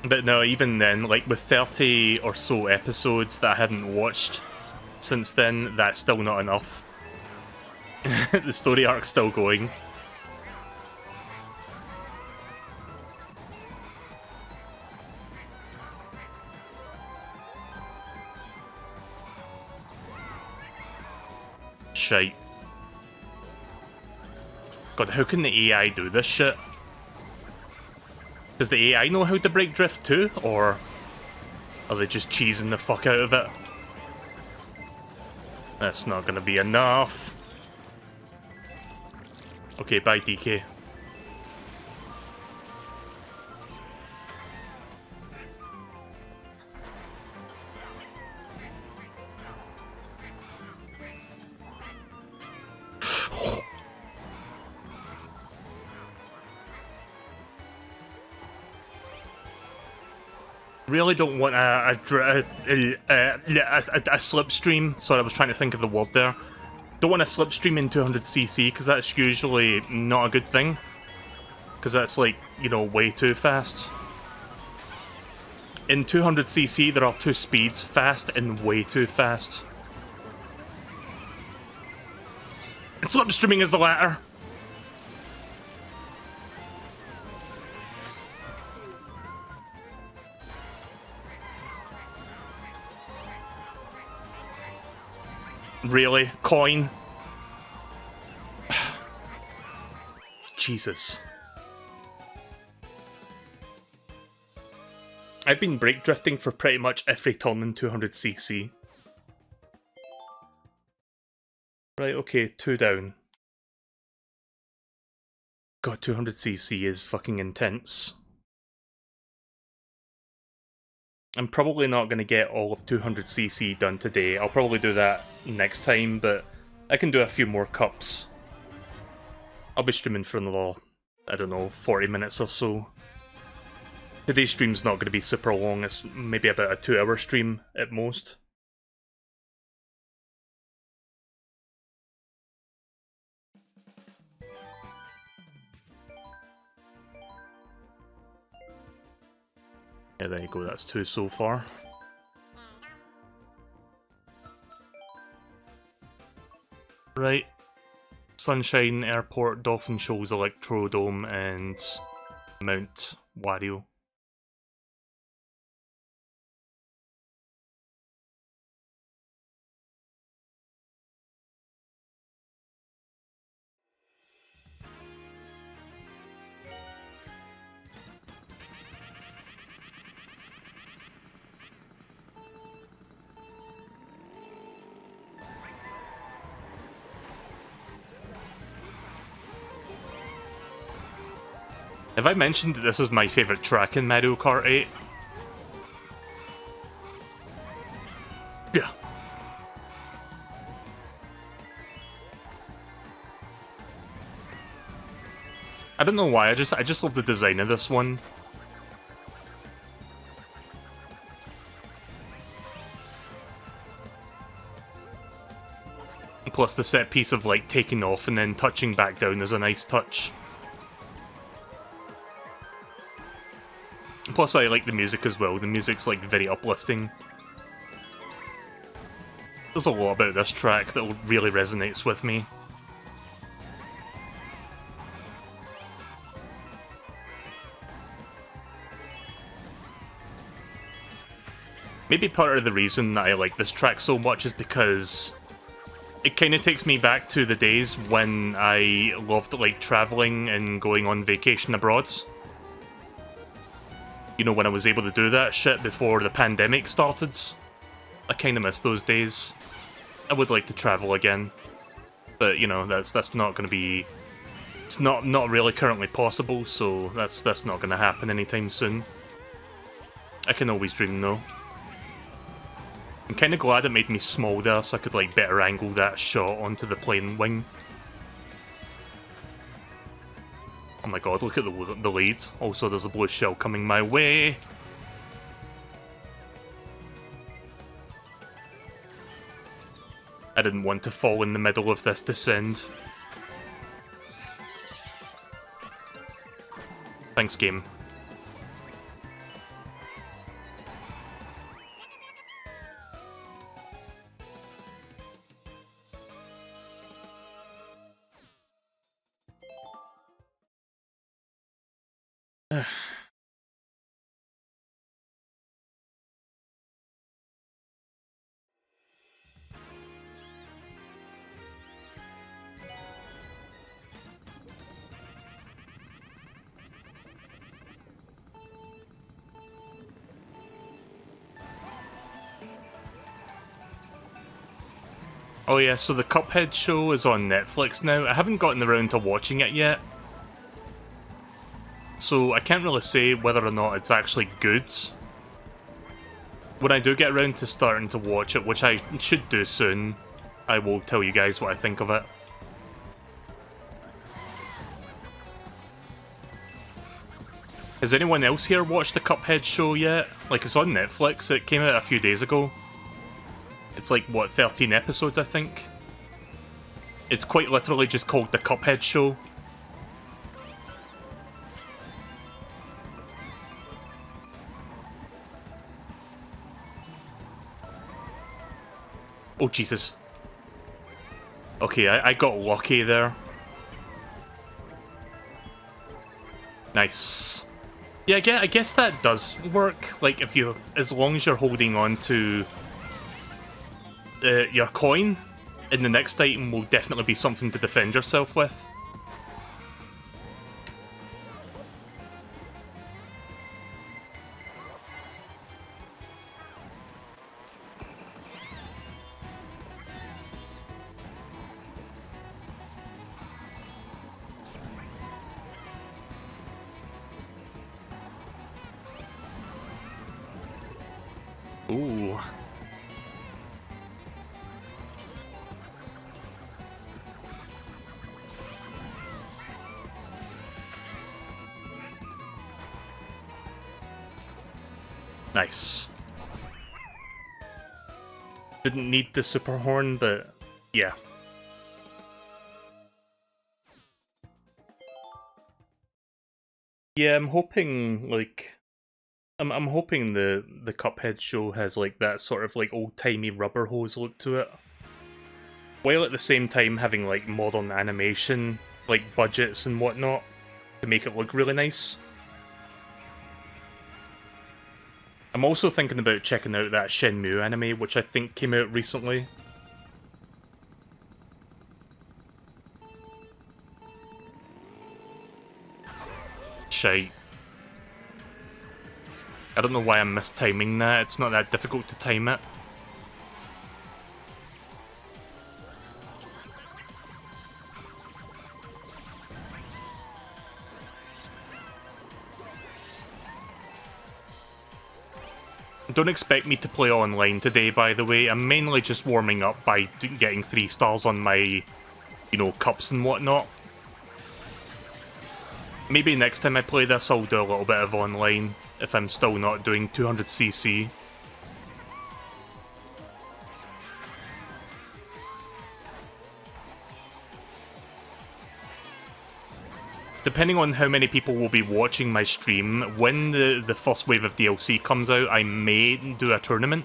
But no, even then, like with 30 or so episodes that I hadn't watched since then, that's still not enough. The story arc's still going. Shite. God, how can the AI do this shit? Does the AI know how to break drift too, or are they just cheesing the fuck out of it? That's not gonna be enough. Okay, bye DK. Really don't want a slipstream. Sorry, I was trying to think of the word there. Don't want a slipstream in 200cc, because that's usually not a good thing. Because that's like, you know, way too fast. In 200cc, there are two speeds, fast and way too fast. And slipstreaming is the latter. Really? Coin? Jesus. I've been brake drifting for pretty much every turn in 200cc. Right, okay, 2 down. God, 200cc is fucking intense. I'm probably not going to get all of 200cc done today. I'll probably do that next time, but I can do a few more cups. I'll be streaming for another, I don't know, 40 minutes or so. Today's stream's not going to be super long, it's maybe about a 2-hour stream at most. Yeah, there you go, that's 2 so far. Right. Sunshine Airport, Dolphin Shoals, Electrodome, and Mount Wario. Have I mentioned that this is my favourite track in Mario Kart 8? Yeah. I don't know why, I just love the design of this one. Plus the set piece of like taking off and then touching back down is a nice touch. Plus I like the music as well, the music's like very uplifting. There's a lot about this track that really resonates with me. Maybe part of the reason that I like this track so much is because it kind of takes me back to the days when I loved like travelling and going on vacation abroad. You know, when I was able to do that shit before the pandemic started. I kind of miss those days. I would like to travel again. But, you know, that's not going to be... It's not really currently possible, so that's not going to happen anytime soon. I can always dream, though. I'm kind of glad it made me small there, so I could, like, better angle that shot onto the plane wing. Oh my god, look at the lead. Also, there's a blue shell coming my way. I didn't want to fall in the middle of this descent. Thanks, game. Oh yeah, so the Cuphead show is on Netflix now. I haven't gotten around to watching it yet, so I can't really say whether or not it's actually good. When I do get around to starting to watch it, which I should do soon, I will tell you guys what I think of it. Has anyone else here watched the Cuphead show yet? Like, it's on Netflix, it came out a few days ago. It's like, what, 13 episodes, I think? It's quite literally just called The Cuphead Show. Oh, Jesus. Okay, I got lucky there. Nice. Yeah, I guess that does work. Like, if you, as long as you're holding on to your coin, and the next item will definitely be something to defend yourself with. Ooh. Nice. Didn't need the super horn, but yeah. Yeah, I'm hoping, like, I'm hoping the Cuphead show has like that sort of like old-timey rubber hose look to it, while at the same time having like modern animation, like budgets and whatnot, to make it look really nice. I'm also thinking about checking out that Shenmue anime, which I think came out recently. Shite. I don't know why I'm mistiming that, it's not that difficult to time it. Don't expect me to play online today, by the way. I'm mainly just warming up by getting 3 stars on my, you know, cups and whatnot. Maybe next time I play this, I'll do a little bit of online, if I'm still not doing 200cc. Depending on how many people will be watching my stream, when the first wave of DLC comes out, I may do a tournament.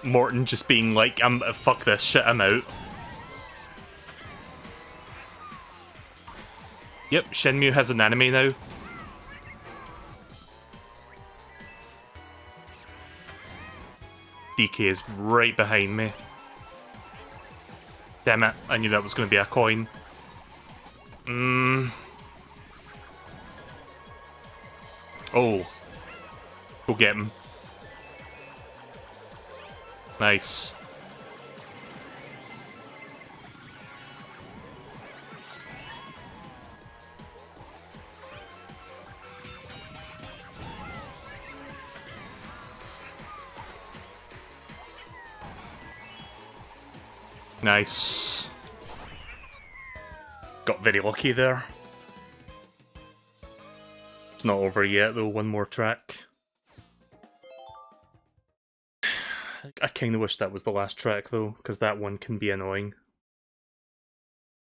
Morton just being like, fuck this shit, I'm out. Yep, Shenmue has an anime now. DK is right behind me. Damn it, I knew that was going to be a coin. Oh. Go get him. Nice. Nice. Got very lucky there. It's not over yet though, one more track. I kinda wish that was the last track though, because that one can be annoying.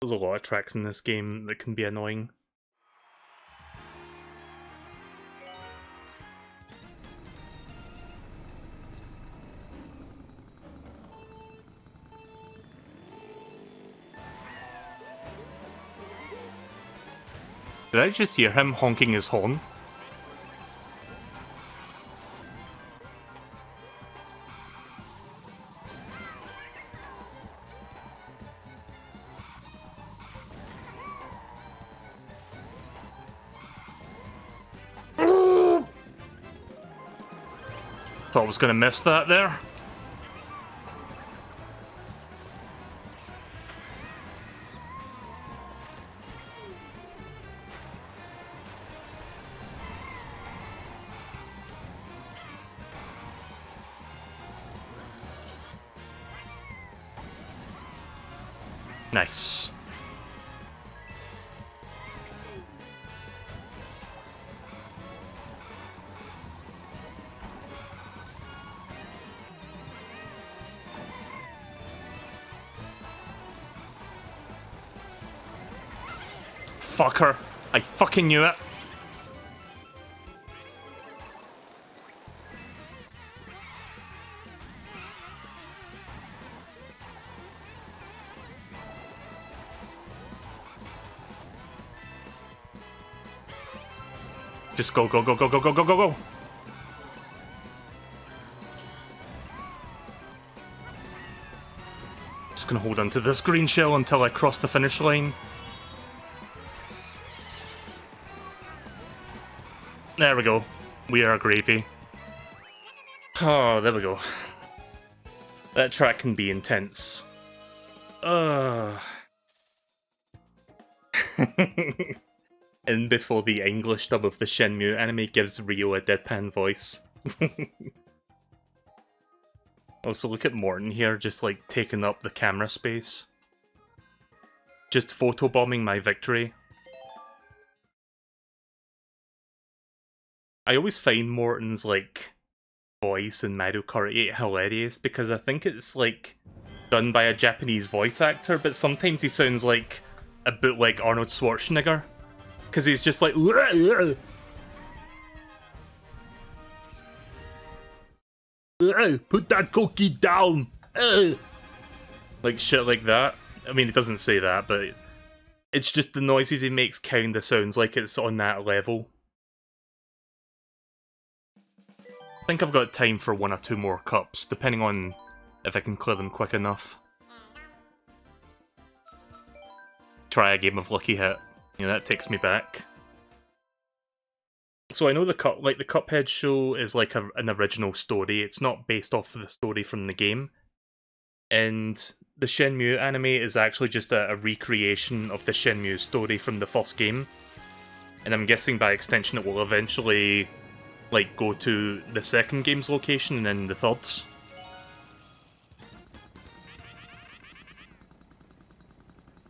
There's a lot of tracks in this game that can be annoying. Did I just hear him honking his horn? Thought I was gonna miss that there. Nice. Fucker. I fucking knew it. Just go, go, go, go, go, go, go, go, go. Just gonna hold on to this green shell until I cross the finish line. There we go. We are gravy. Oh, there we go. That track can be intense. And before the English dub of the Shenmue anime gives Ryo a deadpan voice. Also, look at Morton here, just like taking up the camera space. Just photobombing my victory. I always find Morton's like voice in Mario Kart 8 hilarious because I think it's like done by a Japanese voice actor, but sometimes he sounds like a bootleg Arnold Schwarzenegger. Because he's just like... Put that cookie down! Like shit like that. I mean, he doesn't say that, but it's just the noises he makes kinda sounds like it's on that level. I think I've got time for 1 or 2 more cups, depending on if I can clear them quick enough. Try a game of Lucky Hit. You know, that takes me back. So I know the Cuphead show is like an original story. It's not based off of the story from the game. And the Shenmue anime is actually just a recreation of the Shenmue story from the first game. And I'm guessing by extension it will eventually like go to the second game's location and then the third.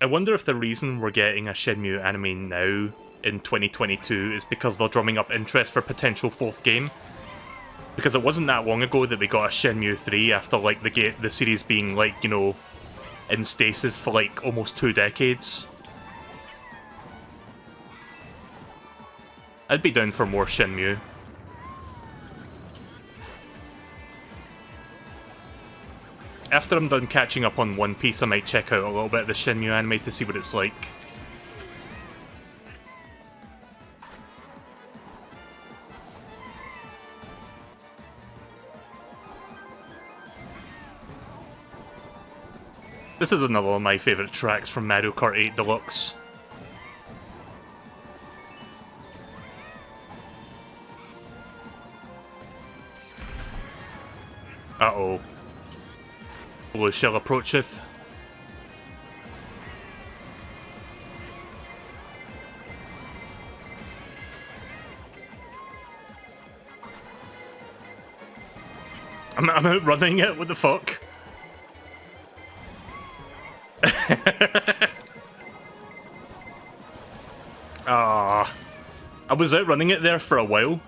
I wonder if the reason we're getting a Shenmue anime now in 2022 is because they're drumming up interest for potential 4th game. Because it wasn't that long ago that we got a Shenmue 3 after like the series being like, you know, in stasis for like almost 2 decades. I'd be down for more Shenmue. After I'm done catching up on One Piece, I might check out a little bit of the Shenmue anime to see what it's like. This is another one of my favourite tracks from Mario Kart 8 Deluxe. Uh-oh. Blue shell approacheth. I'm outrunning it, what the fuck? Ah, I was outrunning it there for a while.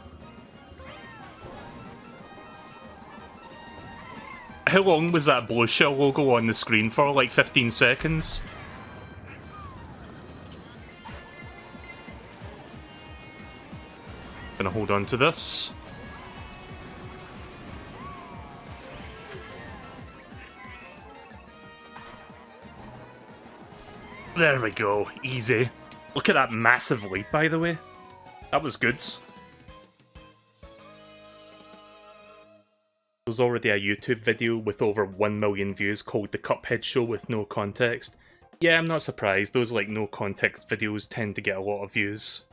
How long was that blue shell logo on the screen for? Like 15 seconds? Gonna hold on to this. There we go, easy. Look at that massive leap, by the way. That was good. There's already a YouTube video with over 1 million views called The Cuphead Show with No Context. Yeah, I'm not surprised. Those like no context videos tend to get a lot of views.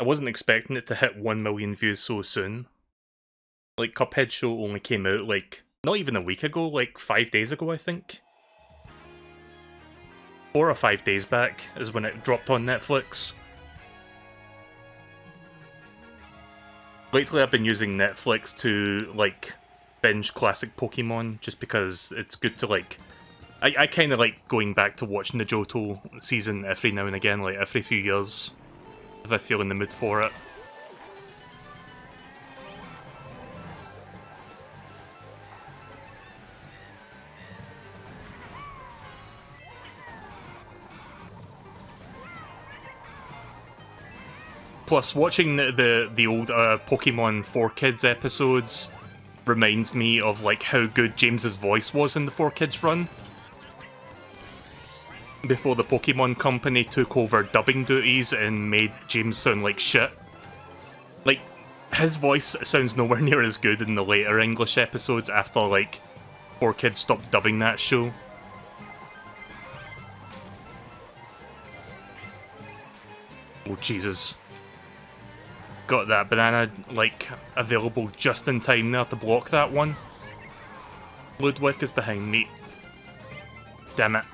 I wasn't expecting it to hit 1 million views so soon. Like, Cuphead Show only came out like, not even a week ago, like 5 days ago I think. 4 or 5 days back is when it dropped on Netflix. Lately I've been using Netflix to, like, binge classic Pokemon, just because it's good to, like... I kind of like going back to watching the Johto season every now and again, like every few years, if I feel in the mood for it. Plus, watching the old Pokemon 4Kids episodes reminds me of like how good James's voice was in the 4Kids run. Before the Pokemon Company took over dubbing duties and made James sound like shit. Like, his voice sounds nowhere near as good in the later English episodes after, like, 4Kids stopped dubbing that show. Oh, Jesus. Got that banana, like, available just in time there to block that one. Ludwig is behind me. Damn it.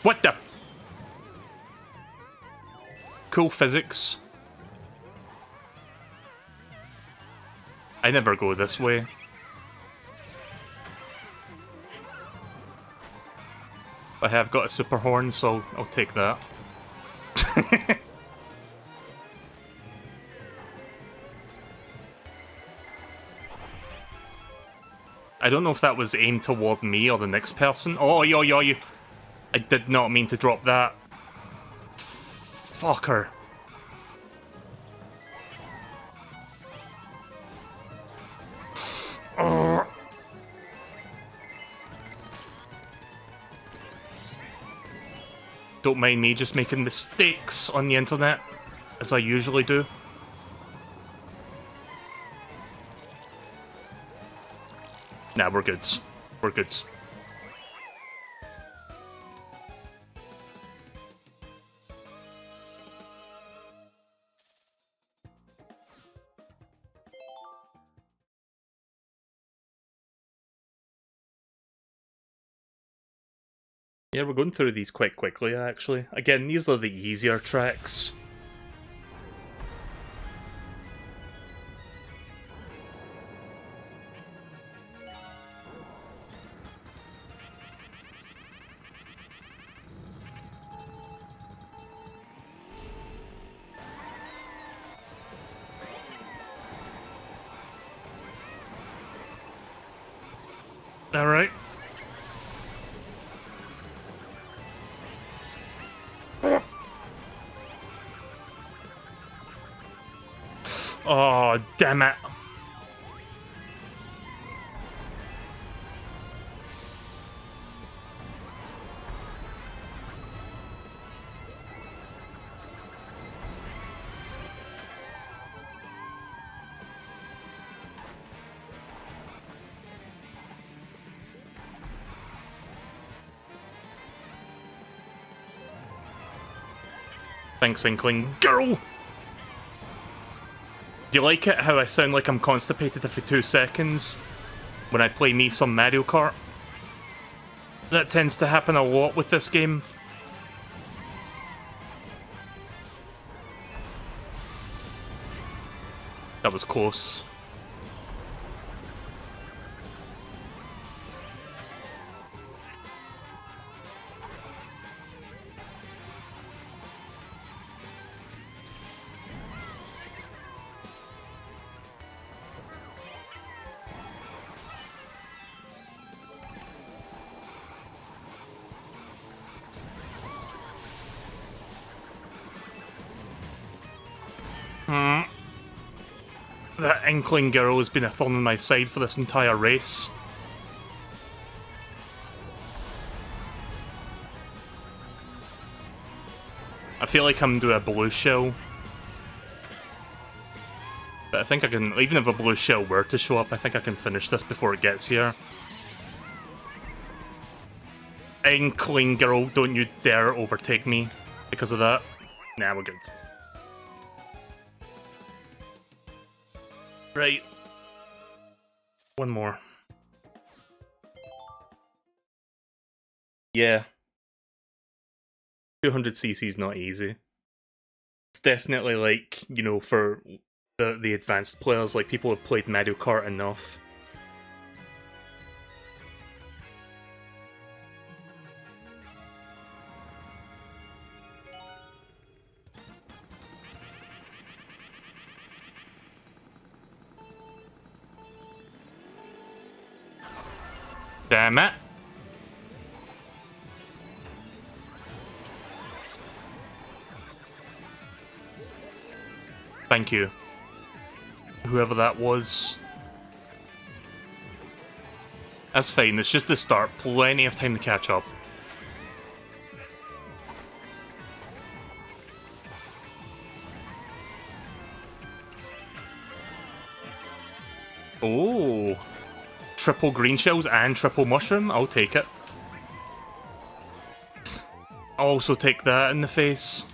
What the? Cool physics. I never go this way. I have got a super horn, so I'll take that. I don't know if that was aimed toward me or the next person. Oh, yo. I did not mean to drop that. Fucker. Don't mind me just making mistakes on the internet, as I usually do. Nah, we're good. We're good. Yeah, we're going through these quite quickly, actually. Again, these are the easier tracks. Alright. Oh, damn it. Thanks, Inkling. Girl! Do you like it how I sound like I'm constipated every 2 seconds when I play me some Mario Kart? That tends to happen a lot with this game. That was close. That Inkling girl has been a thorn in my side for this entire race. I feel like I'm doing a blue shell. But I think I can, even if a blue shell were to show up, I think I can finish this before it gets here. Inkling girl, don't you dare overtake me because of that. Nah, we're good. Right. One more. Yeah. 200cc is not easy. It's definitely like, you know, for the advanced players, like people have played Mario Kart enough. Damn it. Thank you. Whoever that was. That's fine, it's just the start. Plenty of time to catch up. Oh. Triple green shells and triple mushroom? I'll take it. I'll also take that in the face.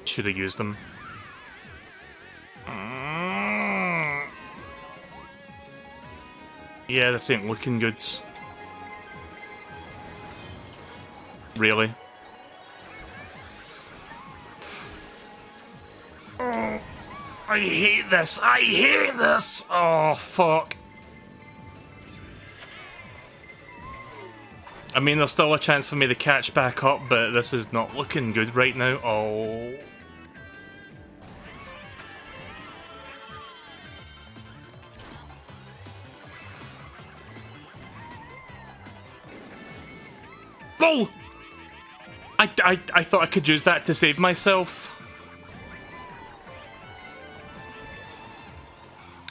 Should have used them. Yeah, this ain't looking good. Really? Oh, I hate this! I hate this! Oh, fuck. I mean, there's still a chance for me to catch back up, but this is not looking good right now. Oh. No! I thought I could use that to save myself.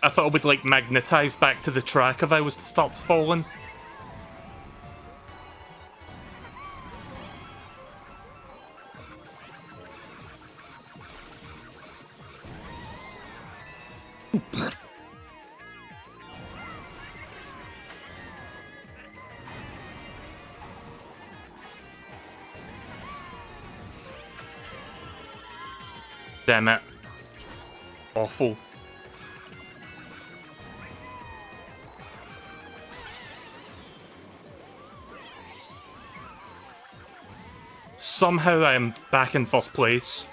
I thought it would, like, magnetize back to the track if I was to start falling. Damn it. Awful. Somehow I am back in first place.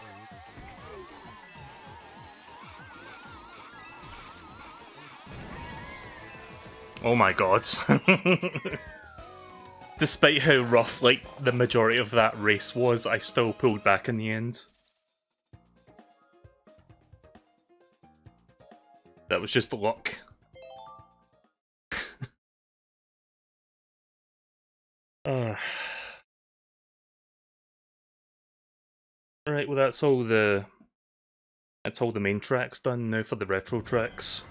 Oh my god. Despite how rough, like, the majority of that race was, I still pulled back in the end. That was just luck. Right, well that's all the main tracks done now for the retro tracks.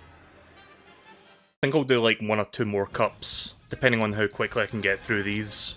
I think I'll do like 1 or 2 more cups, depending on how quickly I can get through these.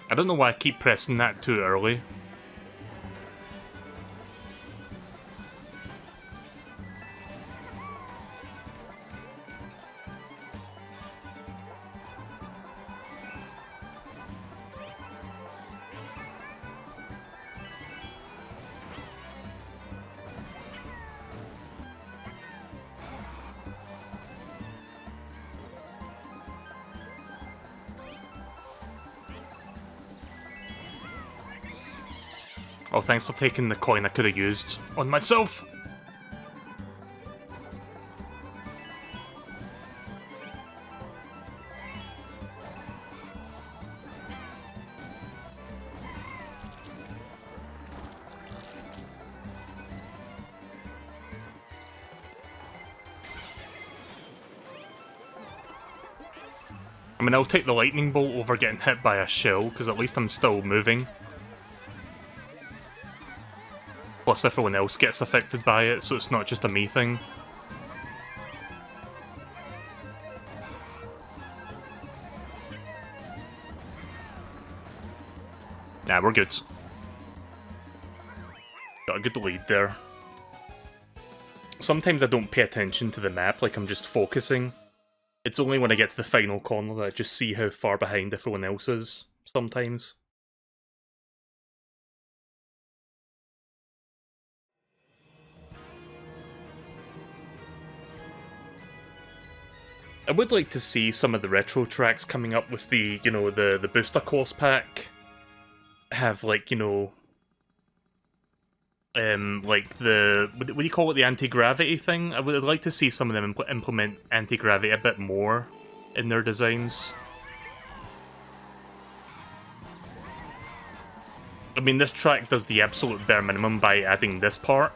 I don't know why I keep pressing that too early. Oh, thanks for taking the coin I could have used on myself. I mean, I'll take the lightning bolt over getting hit by a shell, because at least I'm still moving. Plus everyone else gets affected by it, so it's not just a me thing. Nah, we're good. Got a good lead there. Sometimes I don't pay attention to the map, like I'm just focusing. It's only when I get to the final corner that I just see how far behind everyone else is, sometimes. I would like to see some of the retro tracks coming up with the, you know, the booster course pack. Have, like, you know, like the, what do you call it, the anti-gravity thing? I would like to see some of them implement anti-gravity a bit more in their designs. I mean, this track does the absolute bare minimum by adding this part.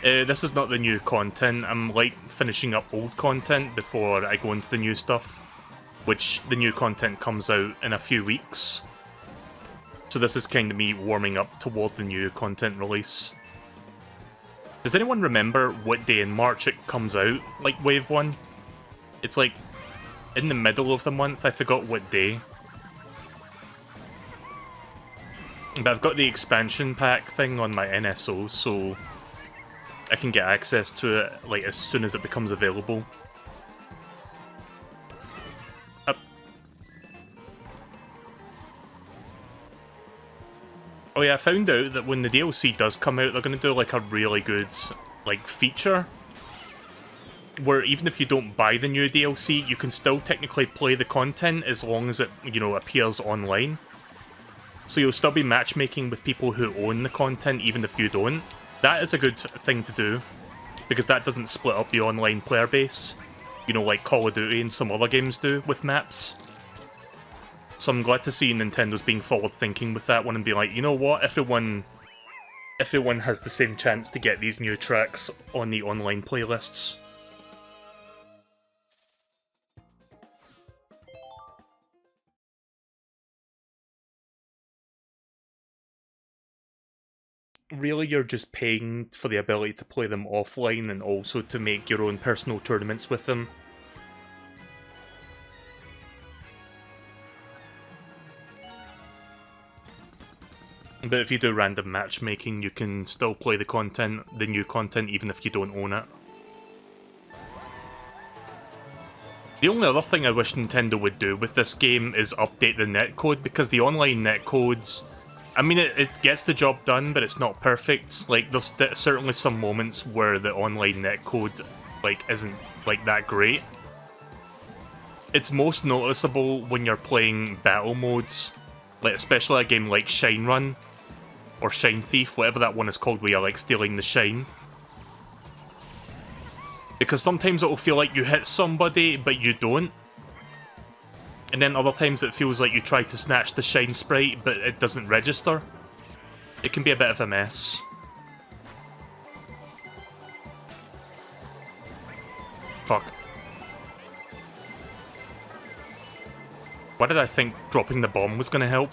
This is not the new content. I'm, like, finishing up old content before I go into the new stuff, which the new content comes out in a few weeks. So this is kind of me warming up toward the new content release. Does anyone remember what day in March it comes out, like Wave 1? It's like in the middle of the month, I forgot what day. But I've got the expansion pack thing on my NSO, so I can get access to it like as soon as it becomes available. Oh yeah, I found out that when the DLC does come out, they're going to do like a really good like feature where even if you don't buy the new DLC, you can still technically play the content as long as it, you know, appears online. So you'll still be matchmaking with people who own the content even if you don't. That is a good thing to do, because that doesn't split up the online player base, you know, like Call of Duty and some other games do with maps. So I'm glad to see Nintendo's being forward-thinking with that one and be like, you know what, everyone has the same chance to get these new tracks on the online playlists. Really, you're just paying for the ability to play them offline and also to make your own personal tournaments with them. But if you do random matchmaking, you can still play the content, the new content, even if you don't own it. The only other thing I wish Nintendo would do with this game is update the netcode, because the online netcodes, I mean, it gets the job done, but it's not perfect. Like, there's certainly some moments where the online netcode, like, isn't, like, that great. It's most noticeable when you're playing battle modes, like, especially a game like Shine Run, or Shine Thief, whatever that one is called, where you're, like, stealing the shine. Because sometimes it'll feel like you hit somebody, but you don't. And then other times it feels like you try to snatch the shine sprite, but it doesn't register. It can be a bit of a mess. Fuck. Why did I think dropping the bomb was gonna help?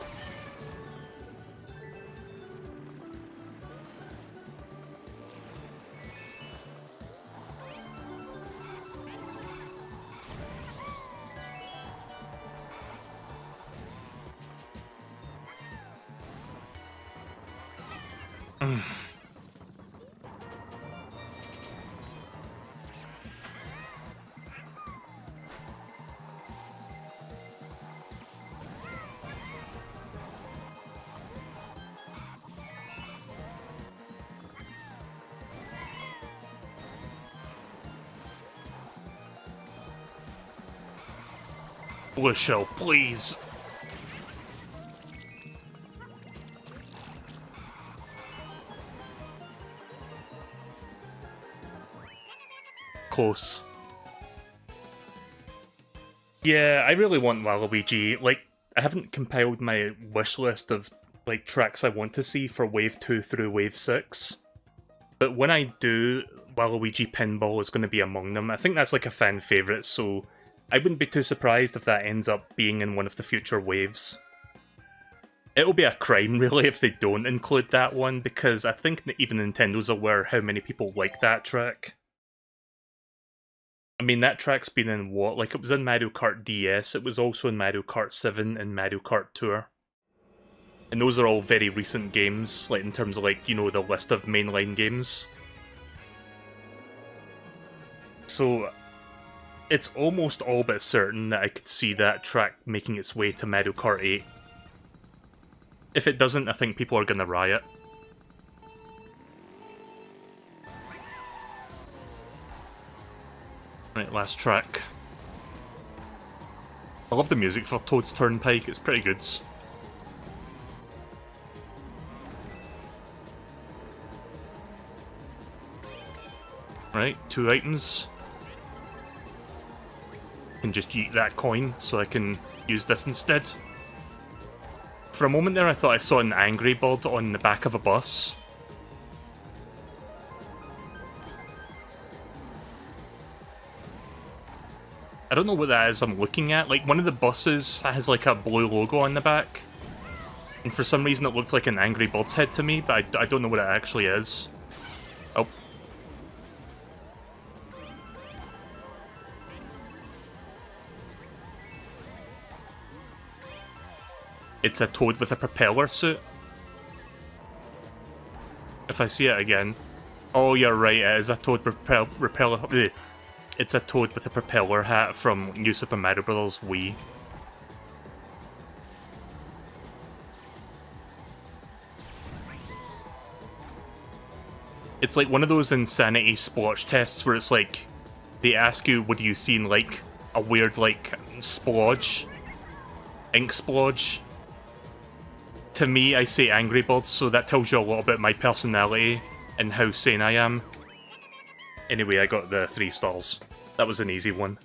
Blue shell, please. close. Yeah, I really want Waluigi. Like, I haven't compiled my wish list of like tracks I want to see for Wave 2 through Wave 6. But when I do, Waluigi Pinball is going to be among them. I think that's like a fan favourite, so I wouldn't be too surprised if that ends up being in one of the future waves. It'll be a crime, really, if they don't include that one, because I think even Nintendo's aware how many people like that track. I mean, that track's been in what? Like, it was in Mario Kart DS, it was also in Mario Kart 7 and Mario Kart Tour. And those are all very recent games, like, in terms of, like, you know, the list of mainline games. So, it's almost all but certain that I could see that track making its way to Mario Kart 8. If it doesn't, I think people are gonna riot. Right, last track. I love the music for Toad's Turnpike, it's pretty good. Right, 2 items. I can just eat that coin, so I can use this instead. For a moment there, I thought I saw an Angry Bird on the back of a bus. I don't know what that is I'm looking at. Like, one of the buses has like a blue logo on the back. And for some reason it looked like an Angry Bird's head to me, but I don't know what it actually is. Oh. It's a Toad with a propeller suit. If I see it again. Oh, you're right, it is a Toad propeller. It's a Toad with a propeller hat from New Super Mario Bros. Wii. It's like one of those insanity splotch tests where it's like, they ask you, what do you see in like a weird like splodge? Ink splodge? To me, I say Angry Birds, so that tells you a lot about my personality and how sane I am. Anyway, I got the 3 stars. That was an easy one.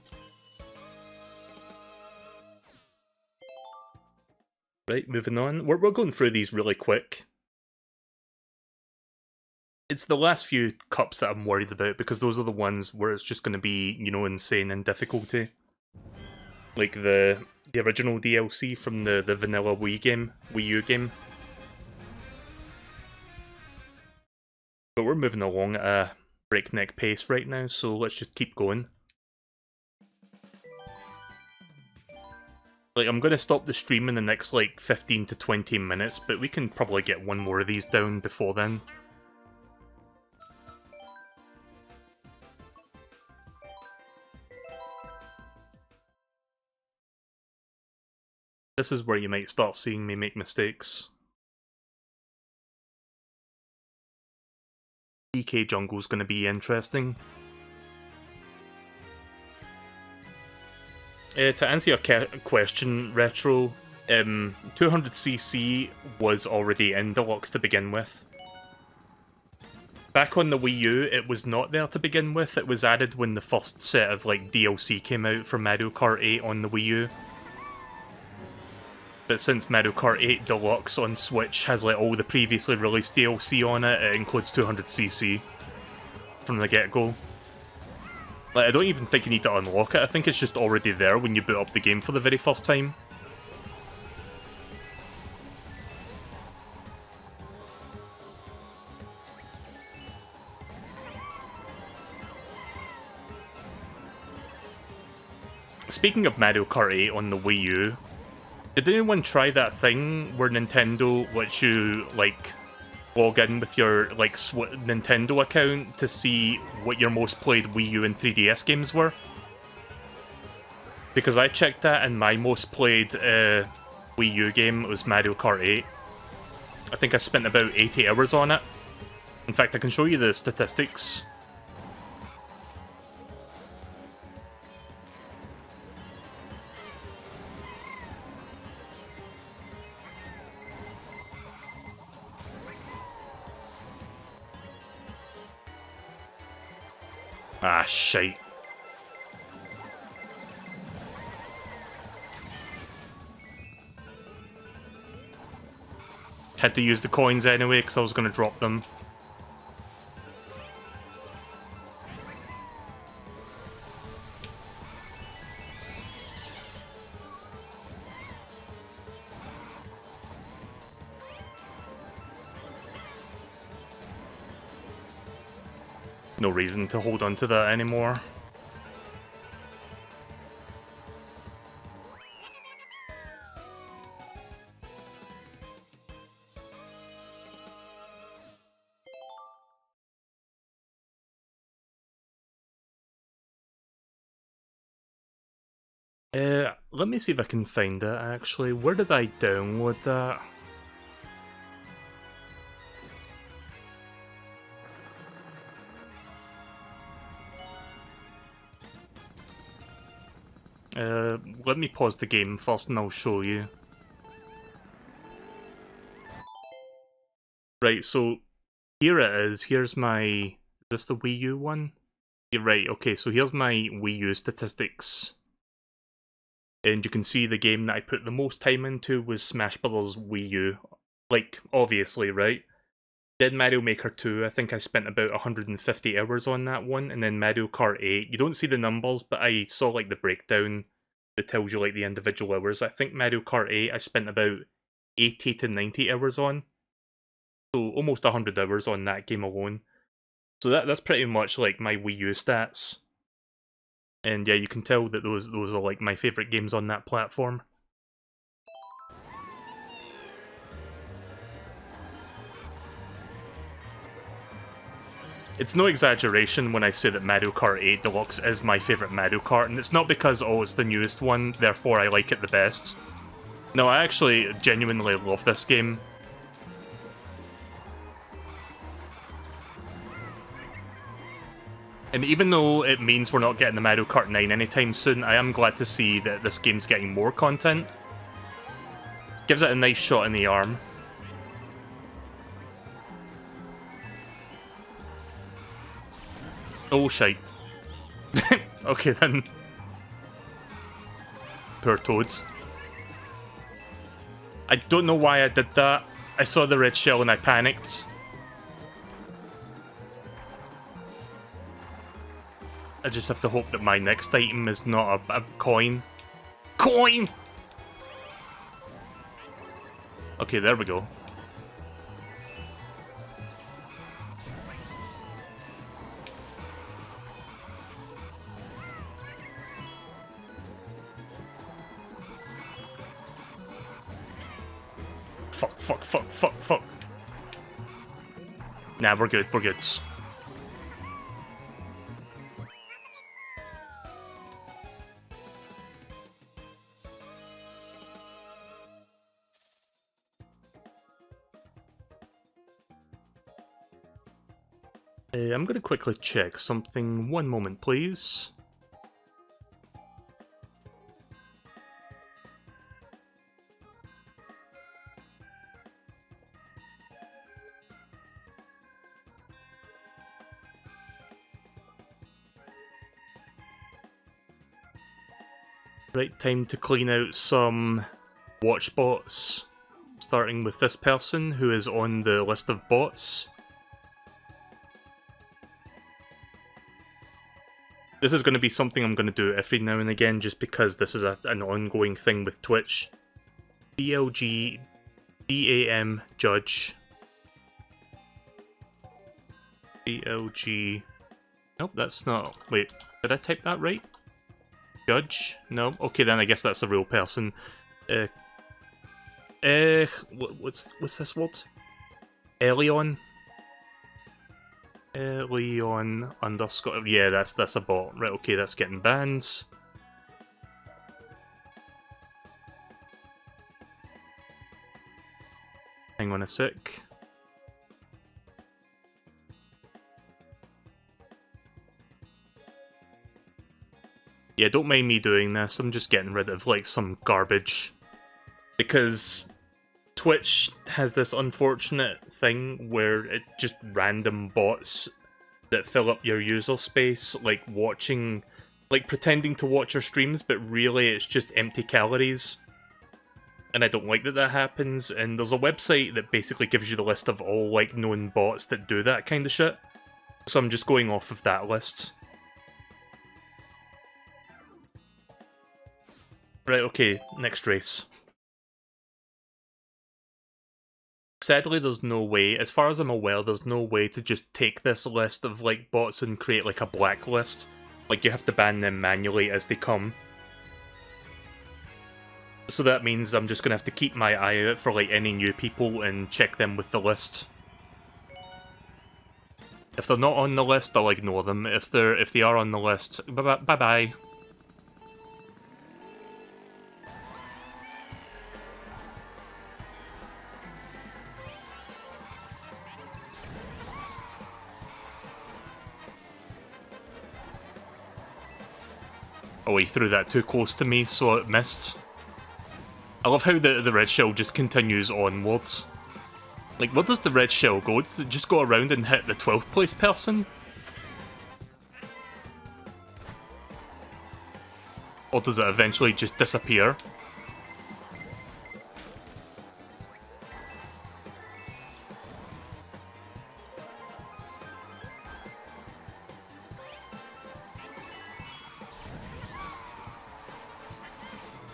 Right, moving on. We're going through these really quick. It's the last few cups that I'm worried about, because those are the ones where it's just going to be, you know, insane in difficulty. Like the original DLC from the vanilla Wii U game. But we're moving along at a breakneck pace right now, so let's just keep going. Like, I'm going to stop the stream in the next, like, 15 to 20 minutes, but we can probably get one more of these down before then. This is where you might start seeing me make mistakes. DK Jungle's going to be interesting. To answer your question, Retro, 200cc was already in Deluxe to begin with. Back on the Wii U, it was not there to begin with. It was added when the first set of like DLC came out for Mario Kart 8 on the Wii U. But since Mario Kart 8 Deluxe on Switch has like all the previously released DLC on it, it includes 200cc from the get-go. Like, I don't even think you need to unlock it, I think it's just already there when you boot up the game for the very first time. Speaking of Mario Kart 8 on the Wii U, did anyone try that thing where Nintendo lets you, like, log in with your, like, Nintendo account to see what your most played Wii U and 3DS games were? Because I checked that and my most played Wii U game was Mario Kart 8. I think I spent about 80 hours on it. In fact, I can show you the statistics. Ah, shite. Had to use the coins anyway, because I was going to drop them. No reason to hold on to that anymore. Let me see if I can find it, actually. Where did I download that? Let me pause the game first and I'll show you. Right, so here it is. Here's my... Is this the Wii U one? Yeah, right, okay, so here's my Wii U statistics. And you can see the game that I put the most time into was Smash Bros. Wii U. Like, obviously, right? Then Mario Maker 2, I think I spent about 150 hours on that one, and then Mario Kart 8. You don't see the numbers, but I saw like the breakdown that tells you like the individual hours. I think Mario Kart 8 I spent about 80 to 90 hours on. So almost 100 hours on that game alone. So that's pretty much like my Wii U stats. And yeah, you can tell that those are like my favourite games on that platform. It's no exaggeration when I say that Mario Kart 8 Deluxe is my favourite Mario Kart, and it's not because, oh, it's the newest one, therefore I like it the best. No, I actually genuinely love this game. And even though it means we're not getting the Mario Kart 9 anytime soon, I am glad to see that this game's getting more content. Gives it a nice shot in the arm. Oh, shite. Okay, then. Poor Toads. I don't know why I did that. I saw the red shell and I panicked. I just have to hope that my next item is not a coin. Coin! Okay, there we go. Fuck. Nah, we're good, we're good. I'm gonna quickly check something. One moment, please. Right, time to clean out some watch bots. Starting with this person who is on the list of bots. This is going to be something I'm going to do every now and again, just because this is an ongoing thing with Twitch. DLG DAM Judge. DLG... Nope, that's not... Wait, did I type that right? Judge? No? Okay, then I guess that's a real person. What's this word? Elion? Leon underscore... Yeah, that's a bot. Right, okay, that's getting bans. Hang on a sec. Yeah, don't mind me doing this, I'm just getting rid of, like, some garbage. Because Twitch has this unfortunate thing where it just random bots that fill up your user space, like watching, like pretending to watch your streams, but really it's just empty calories. and I don't like that that happens, and there's a website that basically gives you the list of all, like, known bots that do that kind of shit. So I'm just going off of that list. Right, okay, next race. Sadly, there's no way, as far as I'm aware, there's no way to just take this list of, like, bots and create, like, a blacklist. Like, you have to ban them manually as they come. So that means I'm just gonna have to keep my eye out for, like, any new people and check them with the list. If they're not on the list, I'll ignore them. If they are on the list, bye-bye. Oh, he threw that too close to me, so it missed. I love how the red shell just continues onwards. Like, where does the red shell go? Does it just go around and hit the 12th place person? Or does it eventually just disappear?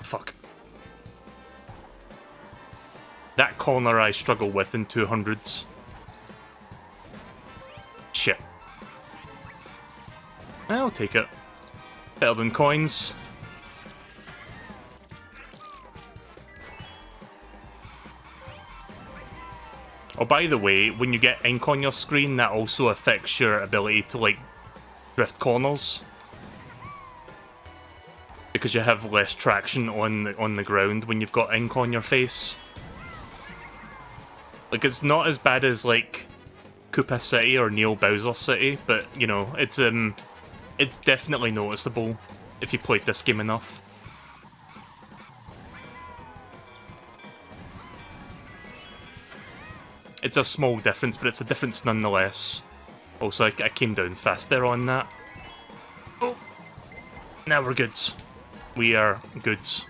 Fuck. That corner I struggle with in 200s. Shit. I'll take it. Better than coins. Oh, by the way, when you get ink on your screen, that also affects your ability to, like, drift corners. Because you have less traction on the ground when you've got ink on your face. Like, it's not as bad as, like, Koopa City or Neil Bowser City, but, you know, it's definitely noticeable if you played this game enough. It's a small difference, but it's a difference nonetheless. Also, I came down fast there on that. Oh, now we're goods. We are goods.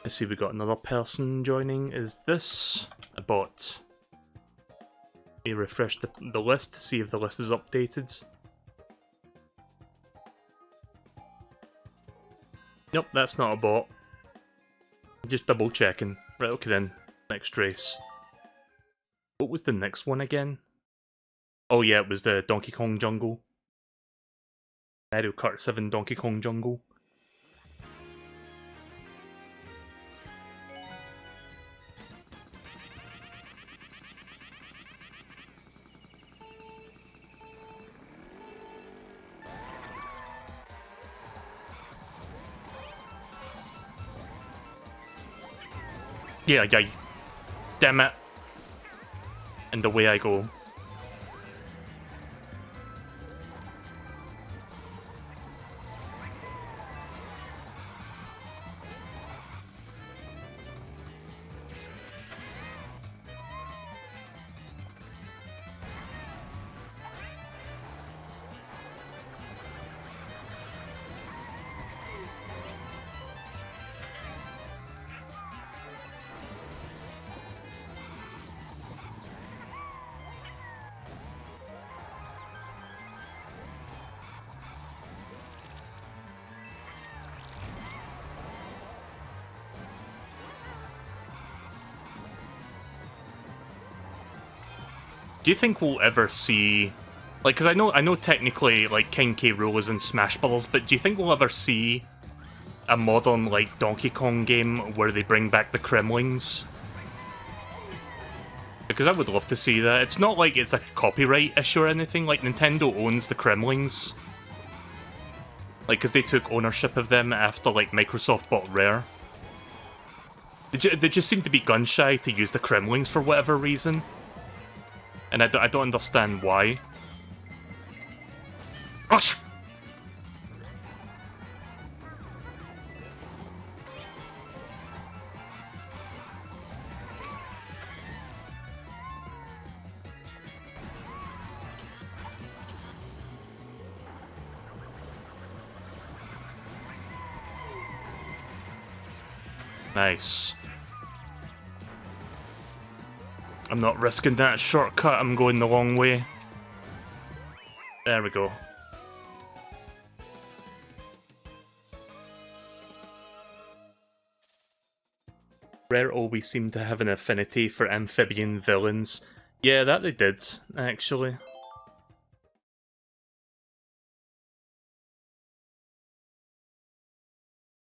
Let's see, we got another person joining. Is this a bot? Let me refresh the list to see if the list is updated. Nope, that's not a bot. Just double checking. Right, okay then. Next race. What was the next one again? Oh yeah, it was the Donkey Kong Jungle. Mario Kart 7 Donkey Kong Jungle. Yeah. Damn it. And away I go. Do you think we'll ever see, like, because I know technically, like, King K. Rool is in Smash Bros, but do you think we'll ever see a modern, like, Donkey Kong game where they bring back the Kremlings? Because I would love to see that. It's not like it's a copyright issue or anything, like, Nintendo owns the Kremlings. Like, because they took ownership of them after, like, Microsoft bought Rare. They just seem to be gun-shy to use the Kremlings for whatever reason. And I don't understand why. Gosh! Nice. I'm not risking that shortcut, I'm going the long way. There we go. Rare always seemed to have an affinity for amphibian villains. Yeah, that they did, actually.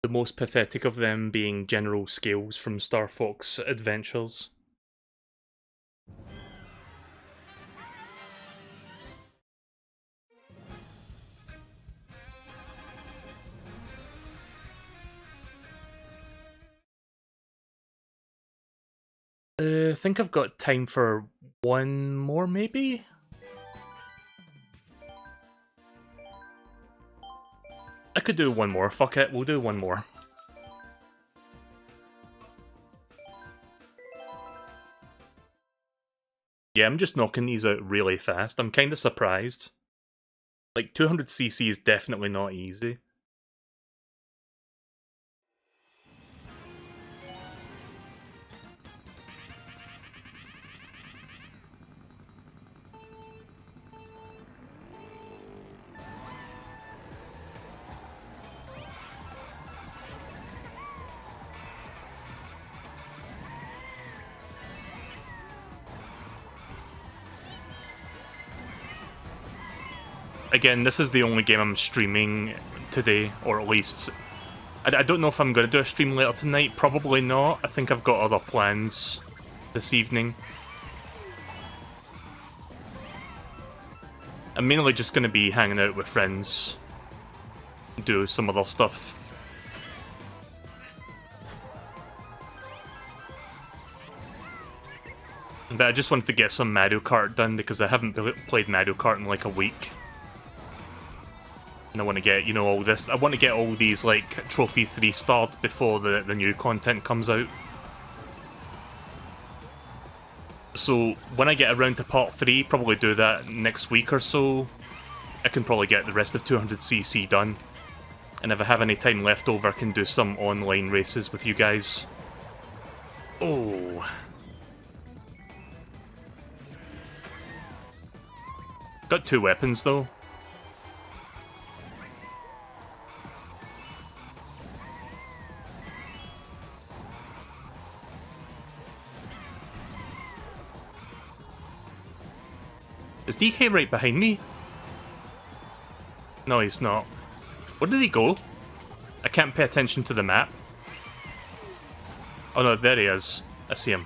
The most pathetic of them being General Scales from Star Fox Adventures. I think I've got time for one more, maybe? I could do one more, fuck it, we'll do one more. Yeah, I'm just knocking these out really fast, I'm kinda surprised. Like, 200cc is definitely not easy. Again, this is the only game I'm streaming today, or at least... I don't know if I'm going to do a stream later tonight, probably not. I think I've got other plans this evening. I'm mainly just going to be hanging out with friends, do some other stuff. But I just wanted to get some Mario Kart done because I haven't played Mario Kart in like a week. And I want to get, you know, all this. I want to get all these, like, trophies 3-starred before the new content comes out. So, when I get around to part 3, probably do that next week or so, I can probably get the rest of 200cc done. And if I have any time left over, I can do some online races with you guys. Oh. Got 2 weapons, though. Is DK right behind me? No, he's not. Where did he go? I can't pay attention to the map. Oh no, there he is. I see him.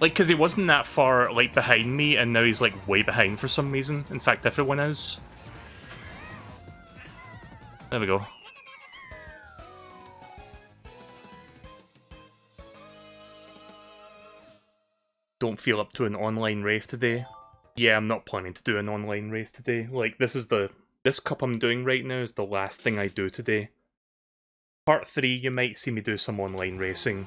Like, because he wasn't that far, like, behind me, and now he's, like, way behind for some reason. In fact, everyone is. There we go. Don't feel up to an online race today. Yeah, I'm not planning to do an online race today. Like, this cup I'm doing right now is the last thing I do today. Part 3, you might see me do some online racing.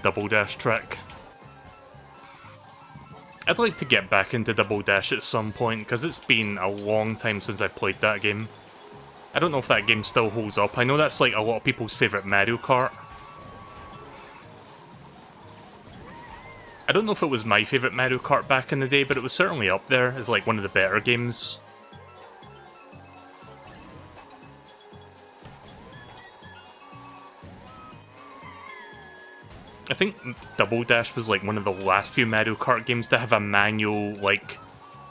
Double Dash track. I'd like to get back into Double Dash at some point, because it's been a long time since I played that game. I don't know if that game still holds up. I know that's like a lot of people's favourite Mario Kart. I don't know if it was my favourite Mario Kart back in the day, but it was certainly up there as like one of the better games. I think Double Dash was like one of the last few Mario Kart games to have a manual, like,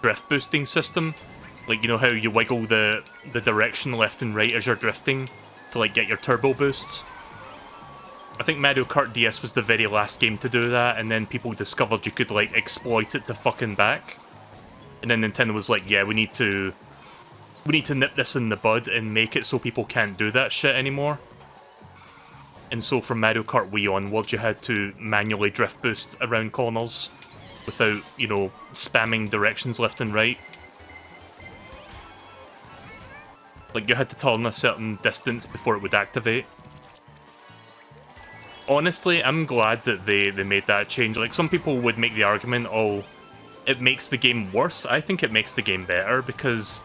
drift boosting system. Like, you know how you wiggle the direction left and right as you're drifting to, like, get your turbo boosts? I think Mario Kart DS was the very last game to do that, and then people discovered you could, like, exploit it to fucking back. And then Nintendo was like, yeah, we need to nip this in the bud and make it so people can't do that shit anymore. And so from Mario Kart Wii onwards, you had to manually drift boost around corners without, you know, spamming directions left and right. Like, you had to turn a certain distance before it would activate. honestly, I'm glad that they made that change. Like, some people would make the argument, oh, it makes the game worse. I think it makes the game better, because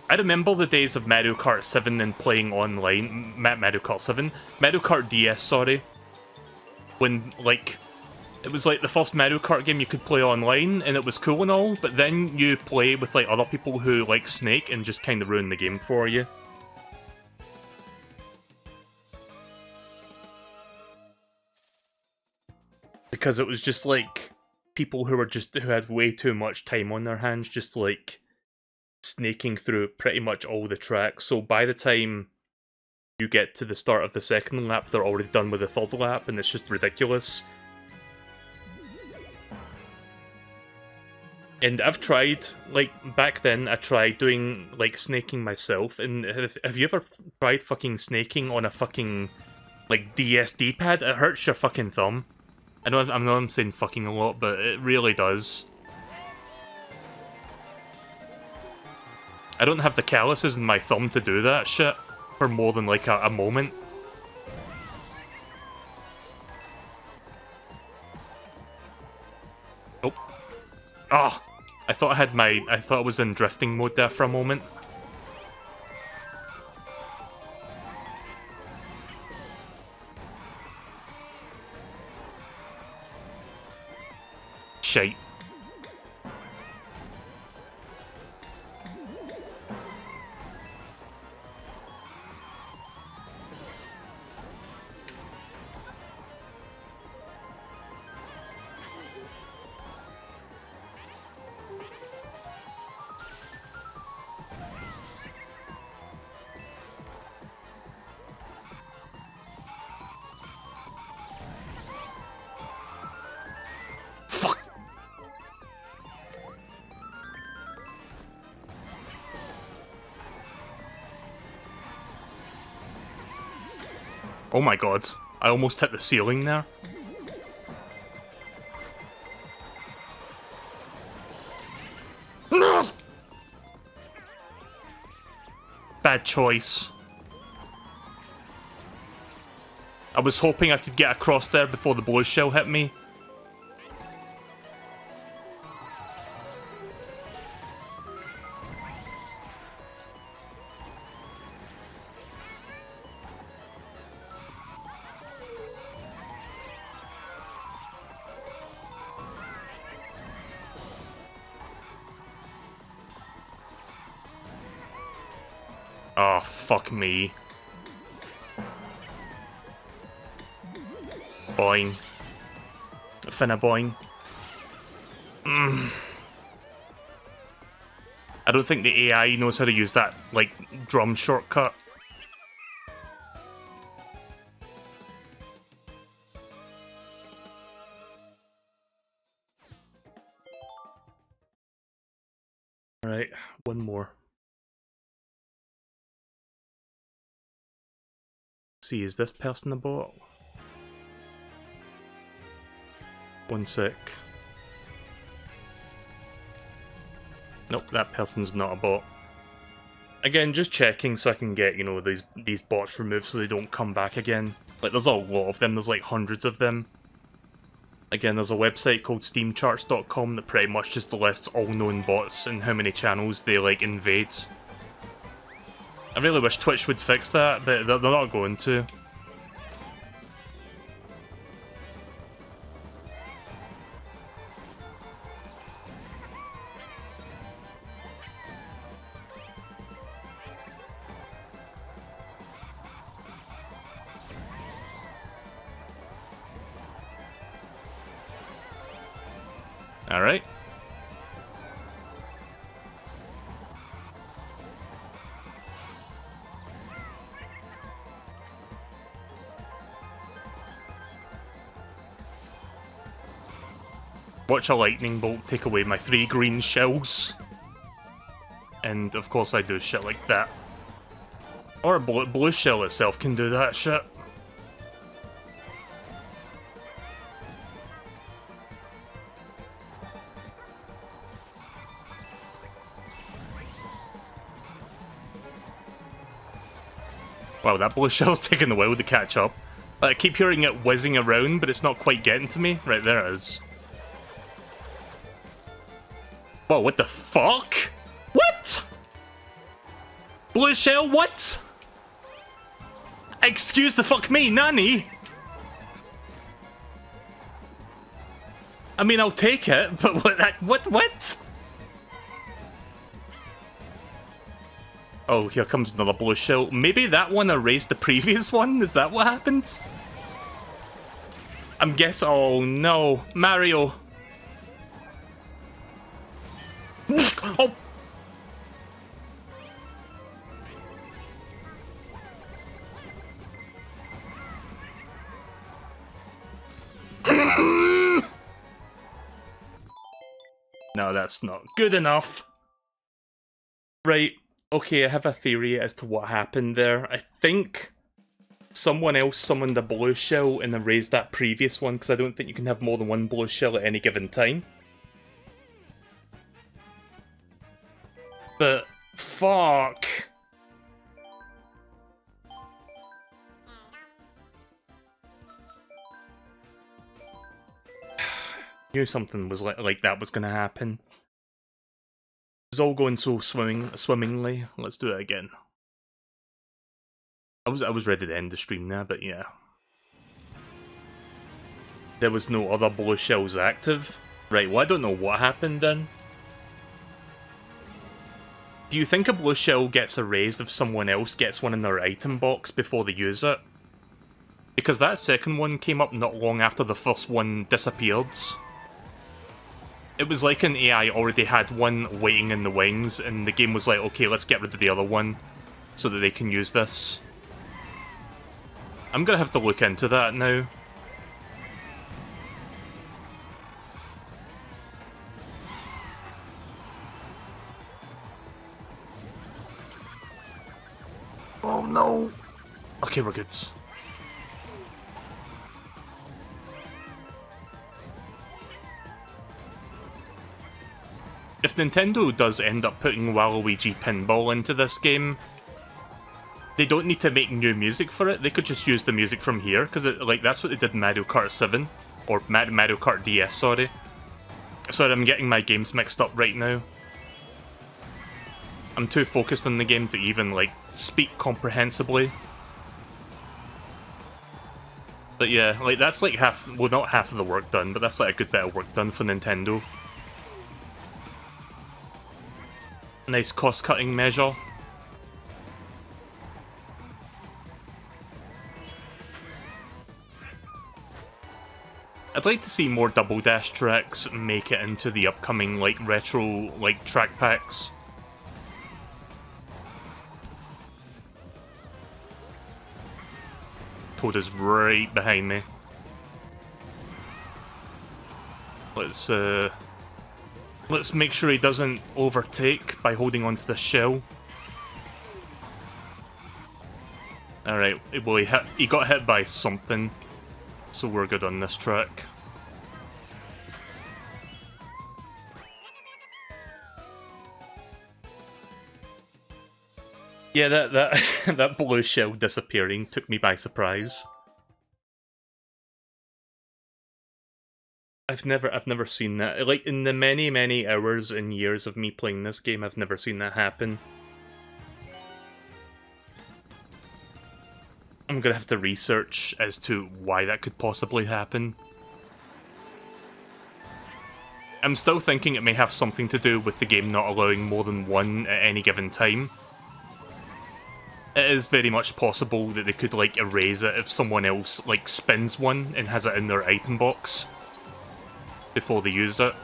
I remember the days of Mario Kart 7 and playing online, Mario Kart 7? Mario Kart DS, sorry. When, like, it was like the first Mario Kart game you could play online, and it was cool and all, but then you play with, like, other people who like Snake and just kind of ruin the game for you. Because it was just, like, people who had way too much time on their hands, just, like, snaking through pretty much all the tracks, so by the time you get to the start of the second lap, they're already done with the third lap, and it's just ridiculous. And I've tried, like, back then, I tried doing, like, snaking myself, and have you ever tried fucking snaking on a fucking, like, DS D-pad? It hurts your fucking thumb. I know I'm saying fucking a lot, but it really does. I don't have the calluses in my thumb to do that shit for more than, like, a moment. Oh. Ah! I thought I was in drifting mode there for a moment. Shite. Fuck! Oh my god. I almost hit the ceiling there. Bad choice. I was hoping I could get across there before the blue shell hit me. Oh, fuck me. Boing. Finna boing. I don't think the AI knows how to use that, like, drum shortcut. Alright, one more. See, is this person a bot? One sec. Nope, that person's not a bot. Again, just checking so I can get, you know, these bots removed so they don't come back again. Like, there's a lot of them, there's like hundreds of them. Again, there's a website called steamcharts.com that pretty much just lists all known bots and how many channels they, like, invade. I really wish Twitch would fix that, but they're not going to. Alright. Watch a lightning bolt take away my 3 green shells. And of course I do shit like that. Or a blue shell itself can do that shit. Wow, that blue shell's taking a while to catch up. I keep hearing it whizzing around, but it's not quite getting to me. Right, there it is. Whoa, what the fuck? What? Blue shell, what? Excuse the fuck me, Nanny? I mean, I'll take it, but what? Oh, here comes another blue shell. Maybe that one erased the previous one? Is that what happened? I'm guessing. Oh no, Mario. Oh. No, that's not good enough. Right. Okay, I have a theory as to what happened there. I think someone else summoned a blue shell and erased that previous one, because I don't think you can have more than one blue shell at any given time. But, fuck. Knew something was like that was gonna happen. It was all going so swimmingly. Let's do it again. I was ready to end the stream now, but yeah. There was no other blue shells active. Right, well I don't know what happened then. Do you think a blue shell gets erased if someone else gets one in their item box before they use it? Because that second one came up not long after the first one disappeared. It was like an AI already had one waiting in the wings, and the game was like, okay, let's get rid of the other one, so that they can use this. I'm gonna have to look into that now. Oh no! Okay, we're good. If Nintendo does end up putting Waluigi Pinball into this game, they don't need to make new music for it. They could just use the music from here, because like that's what they did in Mario Kart 7, or Mario Kart DS. Sorry, I'm getting my games mixed up right now. I'm too focused on the game to even like speak comprehensibly. But yeah, like that's like half, well not half of the work done, but that's like a good bit of work done for Nintendo. Nice cost-cutting measure. I'd like to see more Double Dash tracks make it into the upcoming, like, retro, like, track packs. Toad is right behind me. Let's make sure he doesn't overtake by holding onto the shell. Alright, well he got hit by something, so we're good on this track. Yeah, that blue shell disappearing took me by surprise. I've never seen that. Like, in the many hours and years of me playing this game, I've never seen that happen. I'm gonna have to research as to why that could possibly happen. I'm still thinking it may have something to do with the game not allowing more than one at any given time. It is very much possible that they could, like, erase it if someone else, like, spins one and has it in their item box before they use it.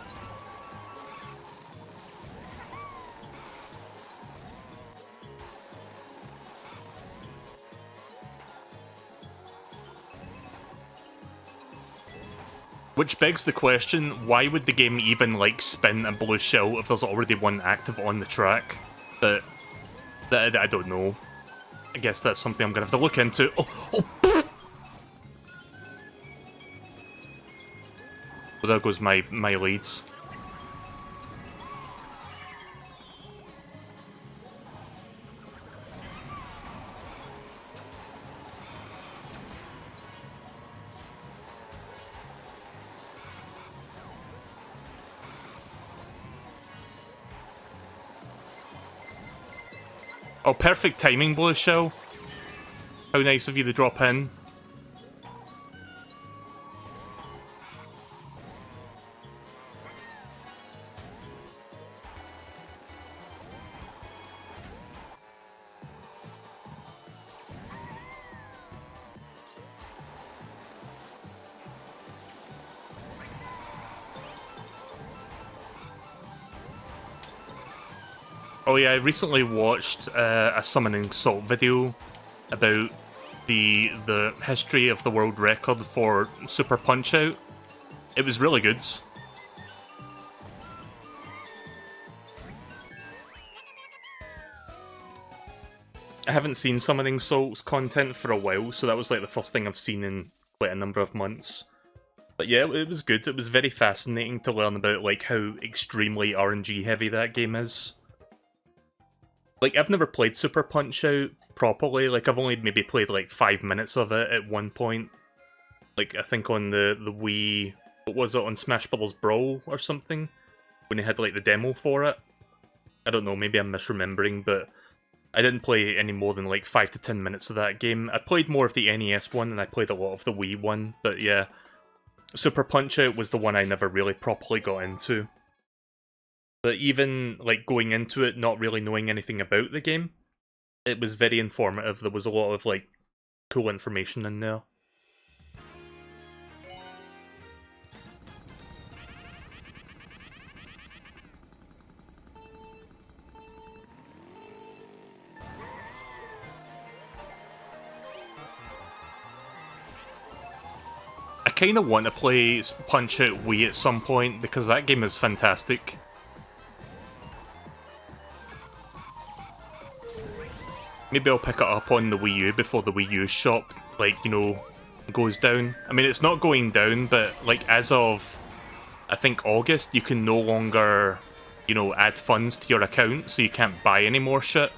Which begs the question, why would the game even, like, spin a blue shell if there's already one active on the track? But I don't know. I guess that's something I'm gonna have to look into. Oh! Well, there goes my leads. Oh, perfect timing, Blue Shell. How nice of you to drop in. Oh yeah, I recently watched a Summoning Salt video about the history of the world record for Super Punch-Out. It was really good. I haven't seen Summoning Salt's content for a while, so that was like the first thing I've seen in quite a number of months. But yeah, it was good. It was very fascinating to learn about like how extremely RNG heavy that game is. Like, I've never played Super Punch-Out properly. Like, I've only maybe played like 5 minutes of it at one point. Like, I think on the Wii... What was it, on Smash Bros. Brawl or something? When they had like the demo for it? I don't know, maybe I'm misremembering, but I didn't play any more than like 5 to 10 minutes of that game. I played more of the NES one, and I played a lot of the Wii one, but yeah. Super Punch-Out was the one I never really properly got into. But even, like, going into it, not really knowing anything about the game, it was very informative. There was a lot of, like, cool information in there. I kind of want to play Punch-Out Wii at some point, because that game is fantastic. Maybe I'll pick it up on the Wii U before the Wii U shop, like, you know, goes down. I mean, it's not going down, but, like, as of, I think, August, you can no longer, you know, add funds to your account, so you can't buy any more shit.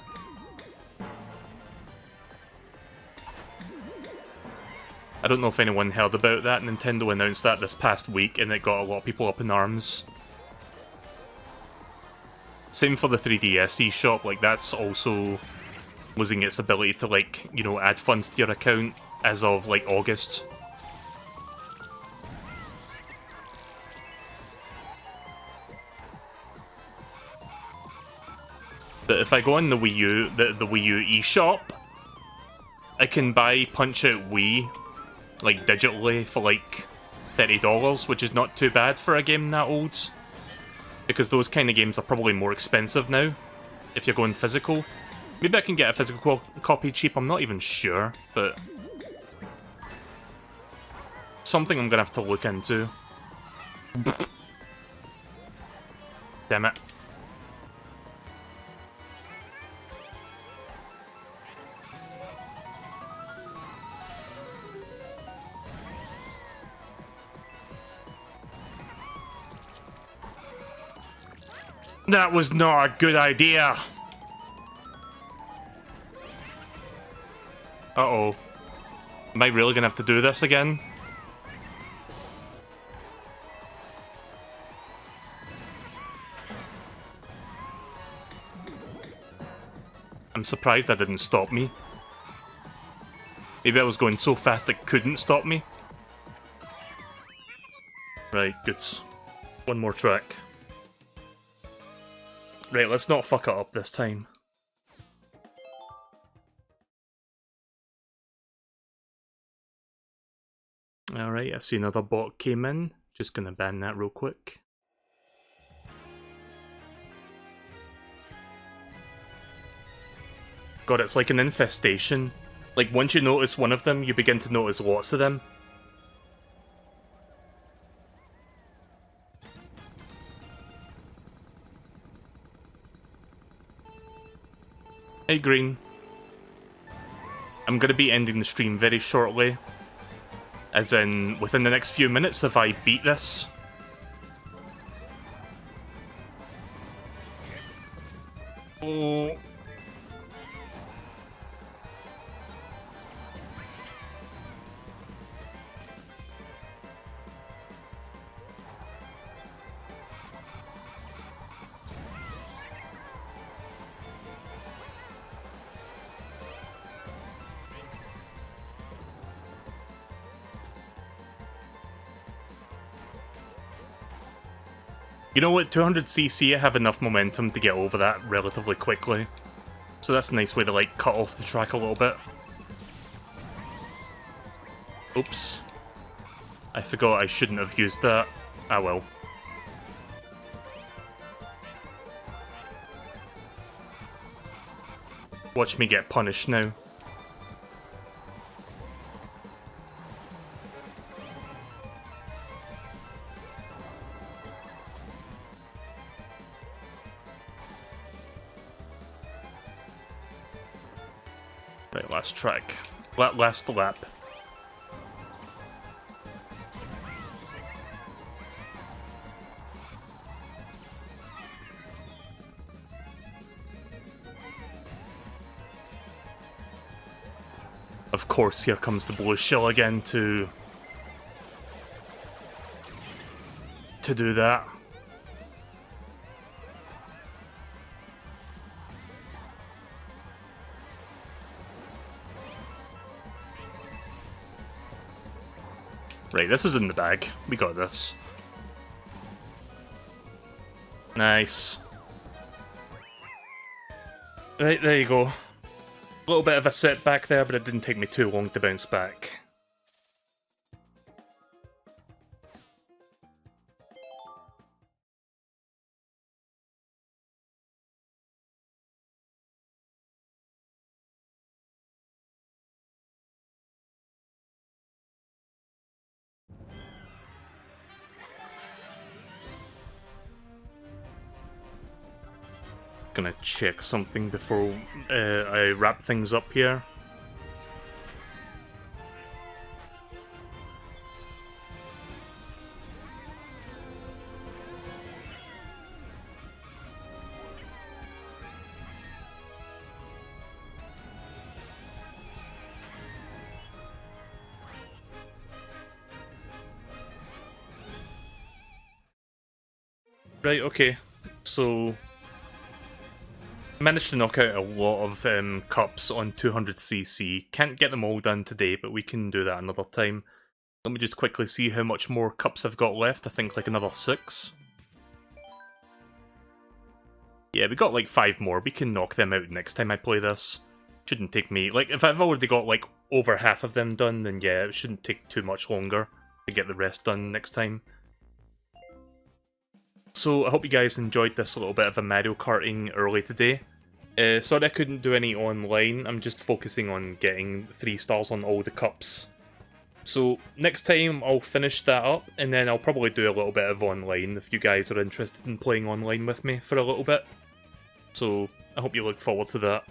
I don't know if anyone heard about that. Nintendo announced that this past week, and it got a lot of people up in arms. Same for the 3DS eShop, like, that's also losing its ability to, like, you know, add funds to your account as of, like, August. But if I go on the Wii U, the Wii U eShop, I can buy Punch-Out Wii, like, digitally for, like, $30, which is not too bad for a game that old. Because those kind of games are probably more expensive now, if you're going physical. Maybe I can get a physical copy cheap, I'm not even sure, but... something I'm gonna have to look into. Damn it. That was not a good idea! Uh-oh. Am I really gonna have to do this again? I'm surprised that didn't stop me. Maybe I was going so fast it couldn't stop me. Right, good. One more track. Right, let's not fuck it up this time. Alright, I see another bot came in. Just gonna ban that real quick. God, it's like an infestation. Like, once you notice one of them, you begin to notice lots of them. Hey, Green. I'm gonna be ending the stream very shortly. As in, within the next few minutes if I beat this. Oh. You know what, 200cc, I have enough momentum to get over that relatively quickly. So that's a nice way to, like, cut off the track a little bit. Oops. I forgot I shouldn't have used that. Ah well. Watch me get punished now. Right, last track. Last lap. Of course, here comes the blue shell again to do that. Right, this is in the bag. We got this. Nice. Right, there you go. A little bit of a setback there, but it didn't take me too long to bounce back. Gonna check something before I wrap things up here. Right, okay. So managed to knock out a lot of cups on 200cc. Can't get them all done today, but we can do that another time. Let me just quickly see how much more cups I've got left. I think like another 6. Yeah, we got like 5 more. We can knock them out next time I play this. Shouldn't take me... Like, if I've already got like over half of them done, then yeah, it shouldn't take too much longer to get the rest done next time. So I hope you guys enjoyed this little bit of a Mario Karting early today. Sorry I couldn't do any online, I'm just focusing on getting 3 stars on all the cups. So next time I'll finish that up, and then I'll probably do a little bit of online if you guys are interested in playing online with me for a little bit. So I hope you look forward to that.